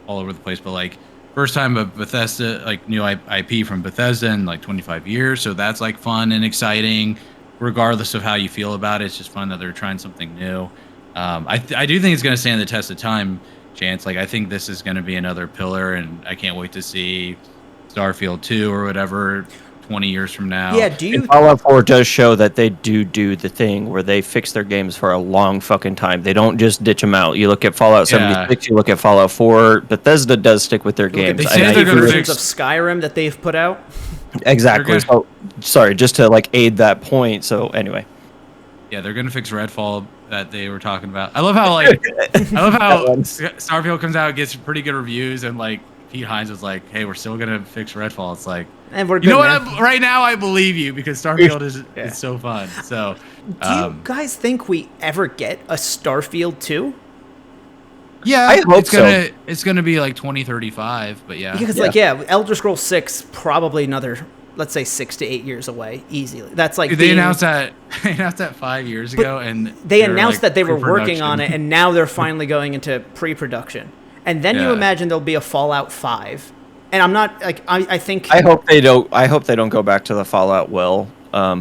B: all over the place, but like. First time of Bethesda, like new IP from Bethesda in like 25 years. So that's like fun and exciting, regardless of how you feel about it. It's just fun that they're trying something new. I do think it's going to stand the test of time, Chance. Like I think this is going to be another pillar, and I can't wait to see Starfield 2 or whatever 20 years from now.
A: Yeah, do you...
C: Fallout 4 does show that they do the thing where they fix their games for a long fucking time. They don't just ditch them out. You look at Fallout 76, you look at Fallout 4. Bethesda does stick with their games.
A: They say they're going to fix of Skyrim that they've put out.
C: Exactly. So, sorry, just to like aid that point. So anyway.
B: Yeah, they're going to fix Redfall that they were talking about. I love how Starfield comes out, gets pretty good reviews, and like Pete Hines was like, "Hey, we're still gonna fix Redfall." It's like,
A: and we're good,
B: you know what? Right now, I believe you because Starfield is so fun. So,
A: do you guys think we ever get a Starfield 2?
B: Yeah,
C: I hope
B: it's gonna be like 2035, but yeah.
A: Because Elder Scrolls 6 probably another, let's say 6 to 8 years away easily. That's like
B: Dude, they announced that 5 years ago, and
A: they announced
B: like,
A: that they were working on it,
B: pre-production.
A: and now they're finally going into pre-production. And then you
B: Yeah.
A: imagine there'll be a Fallout 5. And I'm not like I think
C: I hope they don't go back to the Fallout well.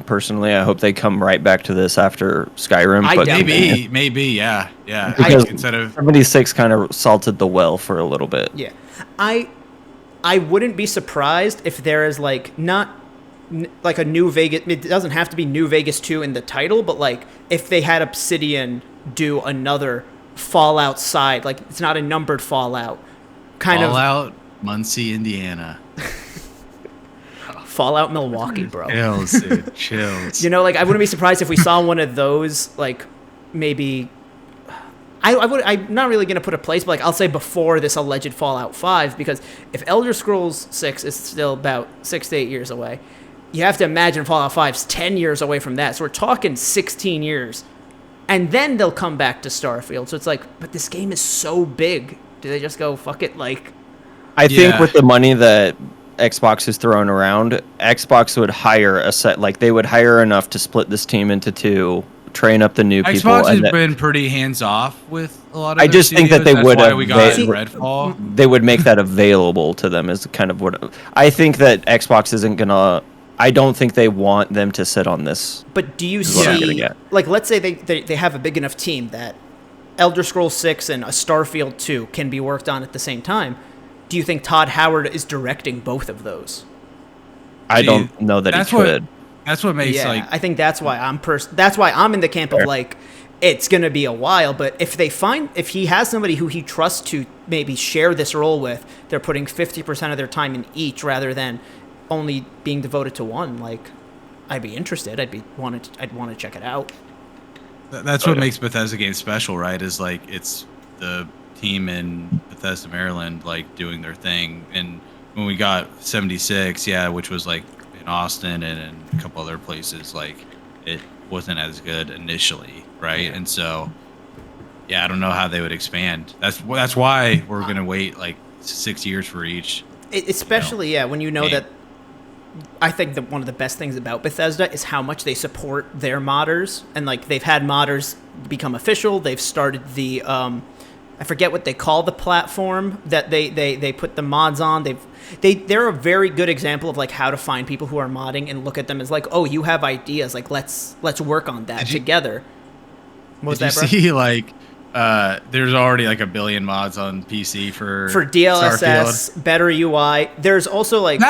C: Personally, I hope they come right back to this after Skyrim.
A: I
C: But
A: doubt
B: Maybe, yeah.
C: because
B: Instead of
C: 76 kind of salted the well for a little bit.
A: yeah. I wouldn't be surprised if there is like like a New Vegas. It doesn't have to be New Vegas 2 in the title, but like if they had Obsidian do another Fallout side, like it's not a numbered Fallout, kind
B: Fallout, Muncie, Indiana.
A: of Fallout Milwaukee, bro.
B: Chills, dude. Chills.
A: You know, like I wouldn't be surprised if we saw one of those, like maybe. I'm not really gonna put a place, but like I'll say before this alleged Fallout 5, because if Elder Scrolls 6 is still about 6 to 8 years away, you have to imagine Fallout 5's 10 years away from that. So we're talking 16 years, and then they'll come back to Starfield. So it's like, but this game is so big. Do they just go fuck it? Like,
C: I think with the money that Xbox is throwing around, Xbox would hire they would hire enough to split this team into two, train up the new people.
B: Xbox has been pretty hands off with a lot of.
C: I just think that they would have.
B: We got Redfall.
C: They would make that available to them is kind of what I think that Xbox isn't gonna. I don't think they want them to sit on this.
A: but do you
C: what I'm
A: see,
C: gonna get.
A: like, let's say they have a big enough team that Elder Scrolls 6 and a Starfield 2 can be worked on at the same time. Do you think Todd Howard is directing both of those?
C: I don't know that he could.
B: That's what makes
A: I think that's why I'm in the camp of like it's gonna be a while. But if he has somebody who he trusts to maybe share this role with, they're putting 50% of their time in each rather than only being devoted to one. Like, I'd be interested. I'd want to check it out.
B: That's what makes Bethesda games special, right? Is like it's the team in Bethesda, Maryland, like doing their thing. And when we got 76, which was like in Austin and in a couple other places, like it wasn't as good initially, right? And so, I don't know how they would expand. That's why we're gonna wait like 6 years for each.
A: Especially, when you know that. I think that one of the best things about Bethesda is how much they support their modders, and like they've had modders become official. They've started the I forget what they call the platform that they put the mods on. They're a very good example of like how to find people who are modding and look at them as like, oh, you have ideas, like let's work on that together. What was
B: did
A: that, bro?
B: you see like there's already like 1 billion mods on PC for
A: DLSS,
B: Starfield.
A: better UI. There's also like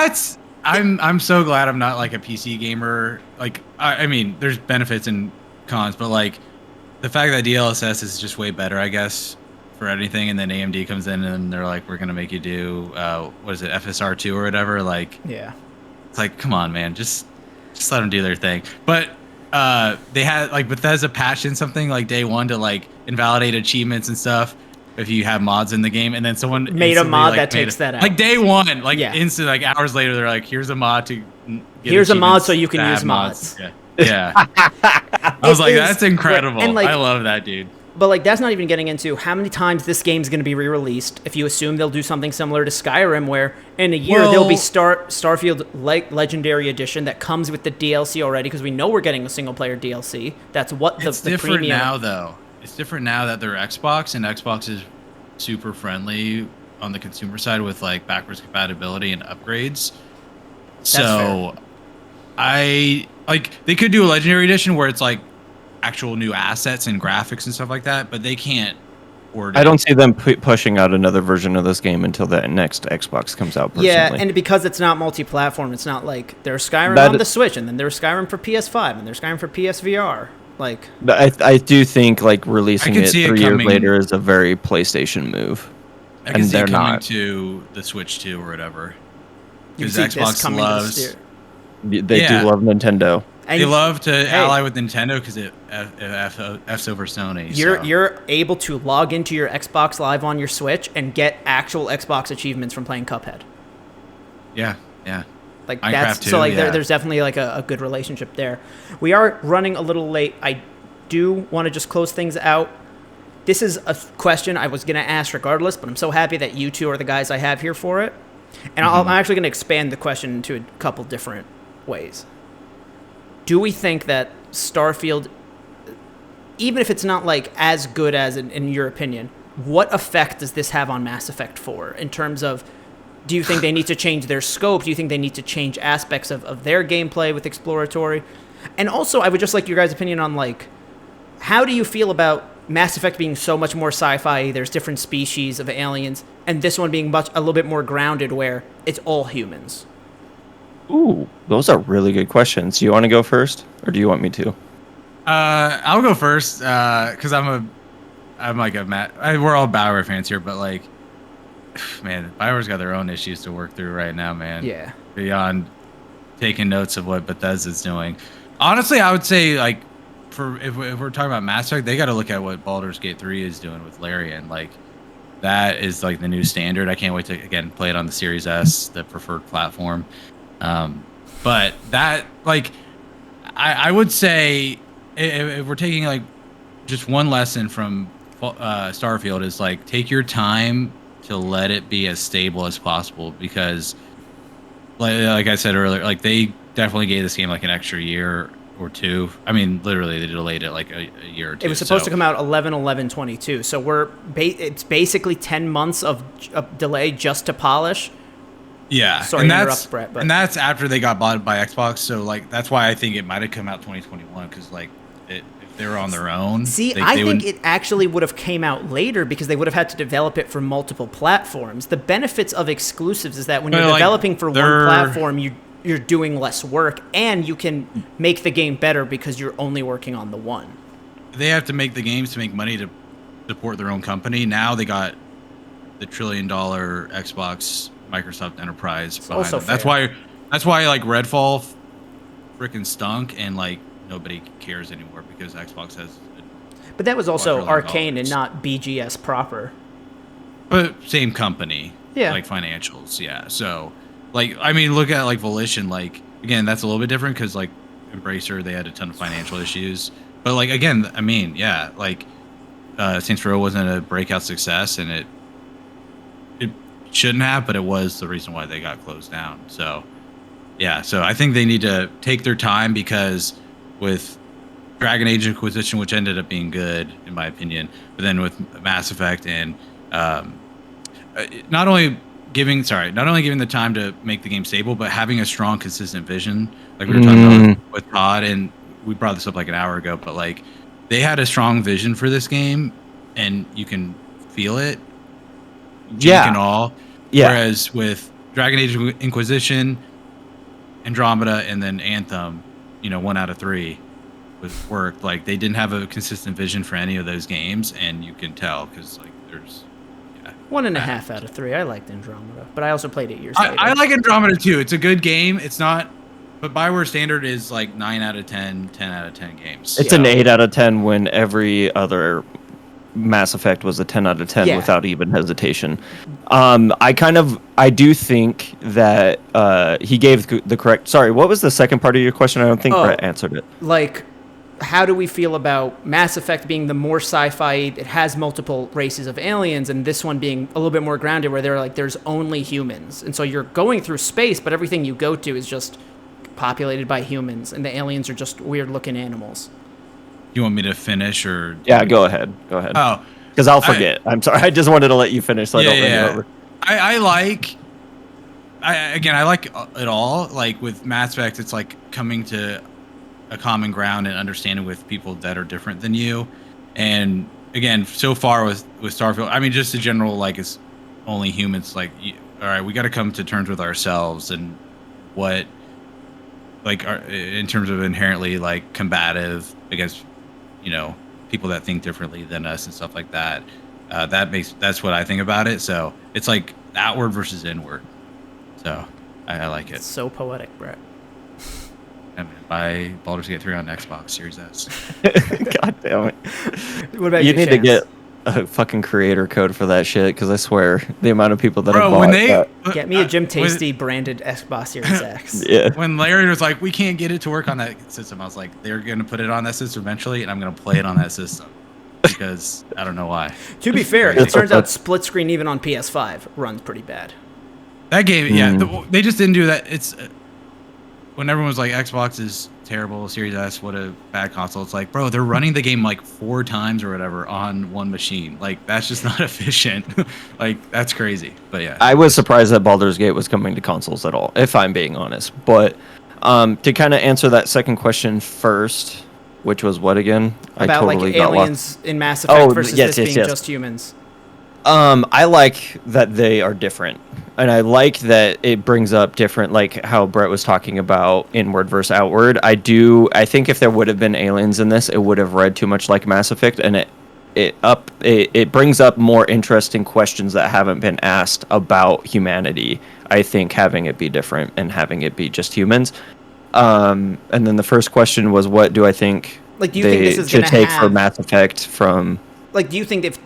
B: I'm so glad I'm not like a PC gamer. Like I mean, there's benefits and cons, but like the fact that DLSS is just way better, I guess, for anything, and then AMD comes in and they're like, we're gonna make you do what is it, FSR2 or whatever. Like, it's like, come on, man, just let them do their thing. But they had like Bethesda patched in something like day one to like invalidate achievements and stuff if you have mods in the game, and then someone
A: made a mod that takes that out.
B: Like day one, like instant, like hours later, they're like, here's a mod to
A: here's a mod so you can use mods.
B: Yeah. I was like, that's incredible.
A: And like,
B: I love that, dude.
A: But like, that's not even getting into how many times this game's going to be re-released. If you assume they'll do something similar to Skyrim, where in a year there'll be Starfield Legendary Edition that comes with the DLC already, because we know we're getting a single-player DLC. That's what the
B: different
A: premium.
B: Now, though. It's different now that they're Xbox, and Xbox is super friendly on the consumer side with like backwards compatibility and upgrades. So, I like they could do a Legendary Edition where it's like actual new assets and graphics and stuff like that, but they can't.
C: I don't see them pushing out another version of this game until the next Xbox comes out. Personally.
A: Yeah, and because it's not multi-platform, it's not like there's Skyrim on the Switch, and then there's Skyrim for PS5, and there's Skyrim for PSVR. Like,
C: but I do think like releasing it 3 years later is a very PlayStation move.
B: I can see it coming to the Switch 2 or whatever. Because Xbox loves.
C: They do love Nintendo.
B: And they love to ally with Nintendo because it F's over Sony.
A: You're able to log into your Xbox Live on your Switch and get actual Xbox achievements from playing Cuphead.
B: Yeah.
A: Like that's too, so like there's definitely like a good relationship there. We are running a little late. I do want to just close things out. this is a question I was going to ask regardless, but I'm so happy that you two are the guys I have here for it. And I'm actually going to expand the question into a couple different ways. Do we think that Starfield, even if it's not like as good as in your opinion, what effect does this have on Mass Effect 4 in terms of, do you think they need to change their scope? Do you think they need to change aspects of their gameplay with exploratory? And also, I would just like your guys' opinion on, like, how do you feel about Mass Effect being so much more sci-fi, there's different species of aliens, and this one being a little bit more grounded where it's all humans?
C: Ooh, those are really good questions. Do you want to go first, or do you want me to?
B: I'll go first because I'm like a we're all BioWare fans here, but like, man, BioWare's got their own issues to work through right now, man.
A: Yeah.
B: Beyond taking notes of what Bethesda's doing. Honestly, I would say, like, if we're talking about Mass Effect, they got to look at what Baldur's Gate 3 is doing with Larian. Like, that is like the new standard. I can't wait to again play it on the Series S, the preferred platform. But that, like, I would say if we're taking like just one lesson from Starfield is like, take your time to let it be as stable as possible, because like I said earlier, like they definitely gave this game like an extra year or two. I mean, literally they delayed it like a year or two.
A: It was supposed to come out 11/11/22, so it's basically 10 months of delay just to polish.
B: Yeah,
A: sorry to interrupt, Brett, but...
B: and that's after they got bought by Xbox. So like that's why I think it might have come out 2021, because like if they were on their own.
A: See, I think it actually would have came out later because they would have had to develop it for multiple platforms. The benefits of exclusives is that when you're developing for one platform, you're doing less work, and you can make the game better because you're only working on the one.
B: They have to make the games to make money to support their own company. Now they got the $1 trillion Xbox Microsoft Enterprise behind them. That's why like Redfall freaking stunk, and like nobody cares anymore because Xbox has.
A: But that was also Arcane and not BGS proper.
B: But same company.
A: Yeah.
B: Like financials. Yeah. So, like, I mean, look at like Volition. Like, again, that's a little bit different because like Embracer, they had a ton of financial issues. But like, again, I mean, yeah, like Saints Row wasn't a breakout success, and it shouldn't have, but it was the reason why they got closed down. So, yeah. So I think they need to take their time, because with Dragon Age Inquisition, which ended up being good in my opinion, but then with Mass Effect and not only giving the time to make the game stable, but having a strong, consistent vision, like we were talking about with Todd, and we brought this up like an hour ago, but like they had a strong vision for this game, and you can feel it. And all. Yeah. Whereas with Dragon Age Inquisition, Andromeda, and then Anthem, 1 out of 3 worked. Like they didn't have a consistent vision for any of those games, and you can tell because like there's
A: 1.5 out of 3. I liked Andromeda, but I also played it years later.
B: I like Andromeda too. It's a good game. It's not, but BioWare standard is like 9 out of 10, 10 out of 10 games.
C: It's an 8 out of 10 when every other Mass Effect was a 10 out of 10 without even hesitation. I do think that he gave the correct. Sorry, what was the second part of your question? I don't think Brett answered it.
A: Like, how do we feel about Mass Effect being the more sci-fi? It has multiple races of aliens, and this one being a little bit more grounded, where there's only humans, and so you're going through space, but everything you go to is just populated by humans, and the aliens are just weird-looking animals.
B: You want me to finish, or?
C: Yeah, go ahead. Oh, because I'll forget. I'm sorry. I just wanted to let you finish, so I don't run you over.
B: I like it all. Like with Mass Effect, it's like coming to a common ground and understanding with people that are different than you. And again, so far with Starfield, I mean, just a general, like, it's only humans. Like, all right, we got to come to terms with ourselves and what, like, in terms of inherently like combative against, people that think differently than us and stuff like that. That's what I think about it. So it's like outward versus inward. So I like it.
A: It's so poetic, Brett.
B: I mean, buy Baldur's Gate 3 on Xbox Series S.
C: God damn it.
A: What about
C: you? You need to get a fucking creator code for that shit, because I swear the amount of people that have bought
A: get me a Jim Tasty branded Xbox Series X.
C: Yeah.
B: When Larry was like, we can't get it to work on that system, I was like, they're going to put it on that system eventually, and I'm going to play it on that system. because I don't know why.
A: To be fair, it
C: It's
A: turns
C: okay.
A: out split screen even on PS5 runs pretty bad.
B: That game, yeah, they just didn't do that. It's when everyone was like, Xbox is terrible, Series S, what a bad console. It's like, bro, they're running the game like 4 times or whatever on one machine. Like, that's just not efficient. Like, that's crazy. But yeah,
C: I was surprised that Baldur's Gate was coming to consoles at all, if I'm being honest. But to kind of answer that second question first, which was what again?
A: About like
C: got lost.
A: aliens in Mass Effect versus
C: yes,
A: this
C: yes,
A: being
C: yes.
A: just humans.
C: I like that they are different, and I like that it brings up different, like how Brett was talking about inward versus outward. I think if there would have been aliens in this, it would have read too much like Mass Effect, and it brings up more interesting questions that haven't been asked about humanity. I think having it be different and having it be just humans. And then the first question was, what do I think
A: Like, do you think
C: they
A: this is
C: should
A: gonna
C: take for
A: have-
C: Mass Effect from?
A: Like, do you think if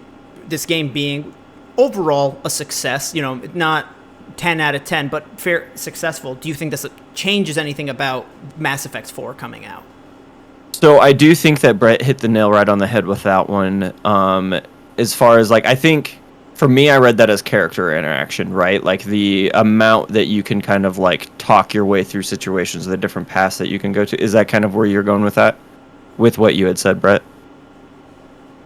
A: this game being overall a success, not 10 out of 10, but fair successful, do you think this changes anything about Mass Effect 4 coming out?
C: So I do think that Brett hit the nail right on the head with that one. As far as like, I think for me, I read that as character interaction, right? Like the amount that you can kind of like talk your way through situations, the different paths that you can go to. Is that kind of where you're going with that? With what you had said, Brett?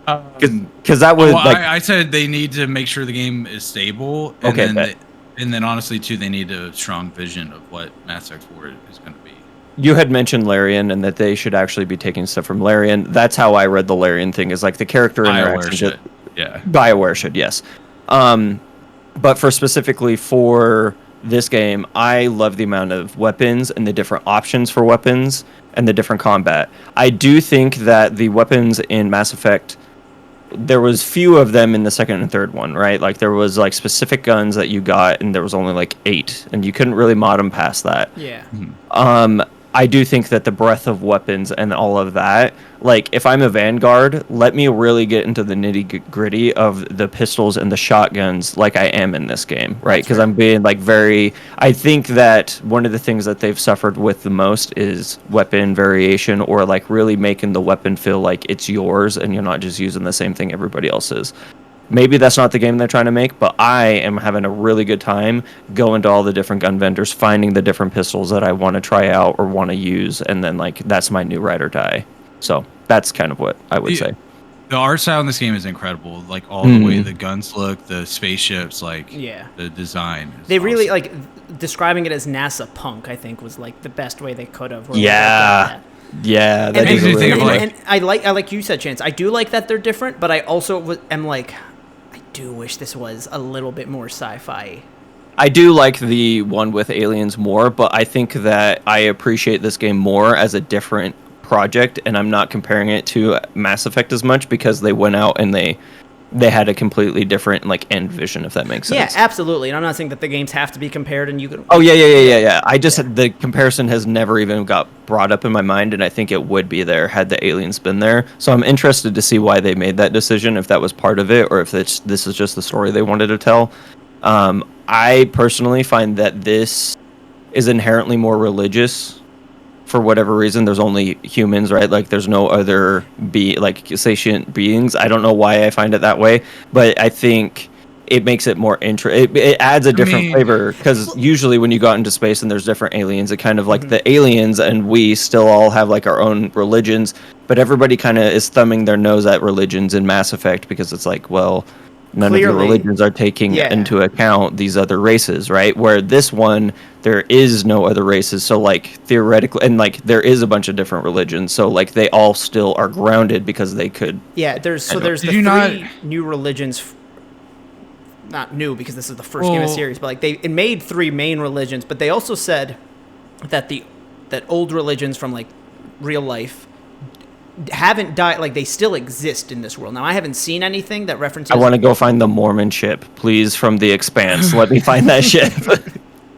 C: Because that would
B: I said they need to make sure the game is stable, and
C: Okay,
B: then honestly too, they need a strong vision of what Mass Effect 4 is going to be.
C: You had mentioned Larian and that they should actually be taking stuff from Larian. That's how I read the Larian thing, is like the character interaction.
B: BioWare should, yeah.
C: BioWare should, yes. But specifically for this game, I love the amount of weapons and the different options for weapons and the different combat. I do think that the weapons in Mass Effect, there was few of them in the second and third one, right? Like there was like specific guns that you got, and there was only like 8, and you couldn't really mod them past that.
A: Yeah.
C: I do think that the breadth of weapons and all of that, like if I'm a Vanguard, let me really get into the nitty gritty of the pistols and the shotguns like I am in this game, right? Because I'm being like I think that one of the things that they've suffered with the most is weapon variation, or like really making the weapon feel like it's yours and you're not just using the same thing everybody else is. Maybe that's not the game they're trying to make, but I am having a really good time going to all the different gun vendors, finding the different pistols that I want to try out or want to use, and then like that's my new ride or die. So that's kind of what I would say.
B: The art style in this game is incredible. Like all the way the guns look, the spaceships, like the design.
A: They really like describing it as NASA punk, I think, was like the best way they could have.
C: Yeah, that
B: makes
C: is
B: me
C: really
B: think of,
C: cool.
B: like-
A: And I like you said, Chance. I do like that they're different, but I also am like, I do wish this was a little bit more sci-fi.
C: I do like the one with aliens more, but I think that I appreciate this game more as a different project, and I'm not comparing it to Mass Effect as much because they went out and they had a completely different like end vision, if that makes sense.
A: Yeah, absolutely. And I'm not saying that the games have to be compared, and you can.
C: Oh yeah. I just the comparison has never even got brought up in my mind, and I think it would be there had the aliens been there. So I'm interested to see why they made that decision, if that was part of it, or if this is just the story they wanted to tell. I personally find that this is inherently more religious. For whatever reason, there's only humans, right? Like there's no other sentient beings. I don't know why I find it that way, but I think it makes it more it adds a different flavor, because usually when you go out into space and there's different aliens, it kind of like the aliens and we still all have like our own religions, but everybody kind of is thumbing their nose at religions in Mass Effect because it's like, well, none of your religions are taking into account these other races, right? Where this one, there is no other races, so like theoretically, and like there is a bunch of different religions, so like they all still are grounded because they could.
A: Yeah, there's the three new religions. Not new because this is the first game of the series, but like it made 3 main religions, but they also said that that old religions from like real life haven't died, like they still exist in this world. Now I haven't seen anything that references.
C: I want to go find the Mormon ship, please, from the Expanse. Let me find that ship.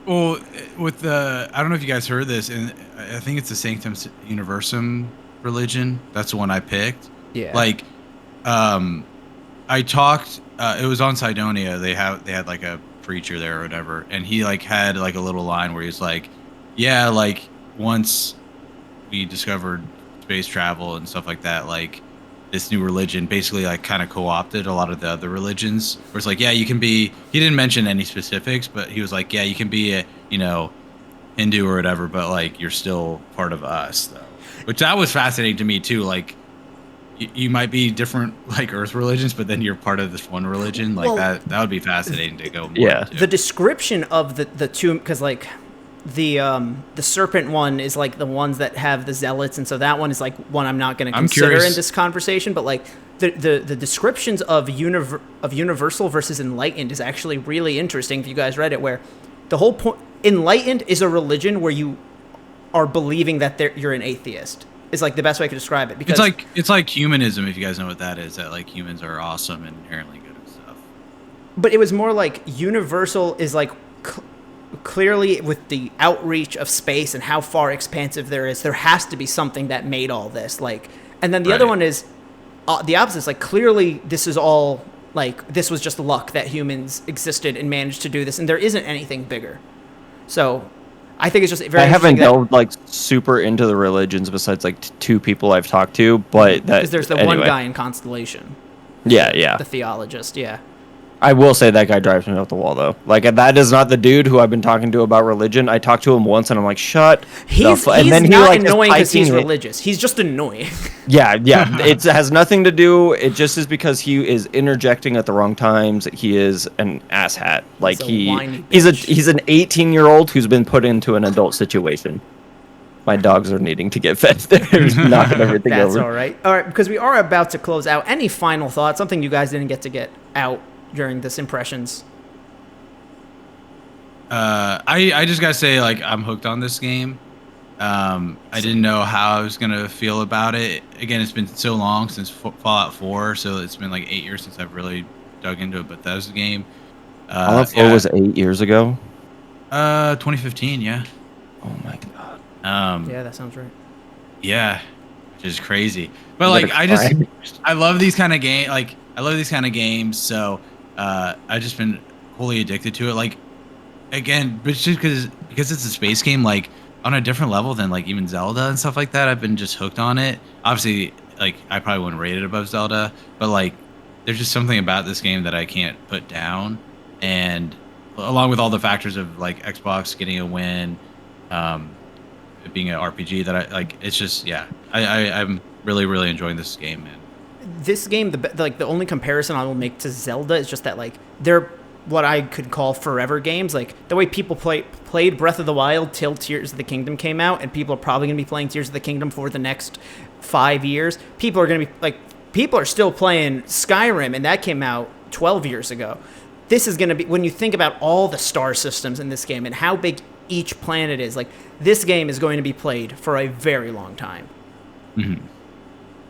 B: Well, with the, I don't know if you guys heard this, and I think it's the Sanctum Universum religion. That's the one I picked.
A: Yeah.
B: Like, I talked. It was on Cydonia. They had like a preacher there or whatever, and he like had like a little line where he's like, "Yeah, like once we discovered space travel and stuff like that, like this new religion basically like kind of co-opted a lot of the other religions. Where it's like, yeah, you can be. He didn't mention any specifics, but he was like, yeah, you can be a Hindu or whatever, but like you're still part of us though. Which that was fascinating to me too. Like you might be different like Earth religions, but then you're part of this one religion. Like that would be fascinating to go more into.
A: The description of the two, because like the serpent one is like the ones that have the zealots, and so that one is like one I'm not going to consider in this conversation, but like the descriptions of universal versus enlightened is actually really interesting if you guys read it, where the whole point, enlightened is a religion where you are believing that you're an atheist, is like the best way I could describe it, because
B: it's like humanism, if you guys know what that is, that like humans are awesome and inherently good and stuff.
A: But it was more like universal is like clearly with the outreach of space and how far expansive there has to be something that made all this, like, and then the other one is the opposite. It's like clearly this is all like this was just luck that humans existed and managed to do this, and there isn't anything bigger. So I think it's just very.
C: I haven't delved like super into the religions besides like two people I've talked to, but that
A: because there's the one guy in Constellation.
C: Yeah.
A: The theologist, yeah.
C: I will say that guy drives me up the wall though. Like that is not the dude who I've been talking to about religion. I talked to him once and I'm like, shut.
A: He's and then not annoying because he's religious. He's just annoying.
C: Yeah. It has nothing to do. It just is because he is interjecting at the wrong times. He is an asshat. Like he's an 18-year-old who's been put into an adult situation. My dogs are needing to get fed. They're knocking everything over.
A: That's all right. All right, because we are about to close out. Any final thoughts? Something you guys didn't get out during this impressions?
B: I just gotta say, like, I'm hooked on this game. I didn't know how I was gonna feel about it. Again, it's been so long since Fallout 4, so it's been like 8 years since I've really dug into a Bethesda game.
C: Fallout 4 was 8 years ago.
B: 2015, yeah.
C: Oh my god.
A: Yeah, that sounds right.
B: Yeah, which is crazy. But like, I love these kind of game. Like, I love these kind of games. So I've just been wholly addicted to it. Like, again, but just because it's a space game, like on a different level than like even Zelda and stuff like that. I've been just hooked on it. Obviously, like I probably wouldn't rate it above Zelda, but like there's just something about this game that I can't put down. And along with all the factors of like Xbox getting a win, it being an RPG that I like, it's just I'm really enjoying this game, man.
A: This game, the only comparison I will make to Zelda is just that like they're what I could call forever games. Like the way people played Breath of the Wild till Tears of the Kingdom came out, and people are probably going to be playing Tears of the Kingdom for the next 5 years. People are still playing Skyrim, and that came out 12 years ago. This is going to be, when you think about all the star systems in this game and how big each planet is, like this game is going to be played for a very long time.
B: Mm-hmm.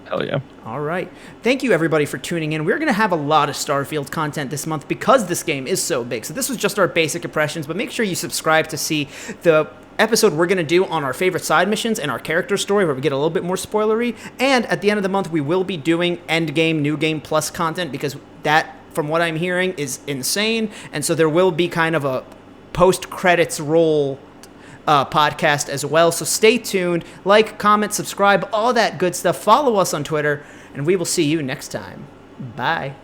C: Hell yeah.
A: All right. Thank you, everybody, for tuning in. We're going to have a lot of Starfield content this month because this game is so big. So this was just our basic impressions, but make sure you subscribe to see the episode we're going to do on our favorite side missions and our character story, where we get a little bit more spoilery. And at the end of the month, we will be doing End Game, New Game Plus content, because that, from what I'm hearing, is insane. And so there will be kind of a post-credits roll podcast as well. So stay tuned, like, comment, subscribe, all that good stuff. Follow us on Twitter, and we will see you next time. Bye.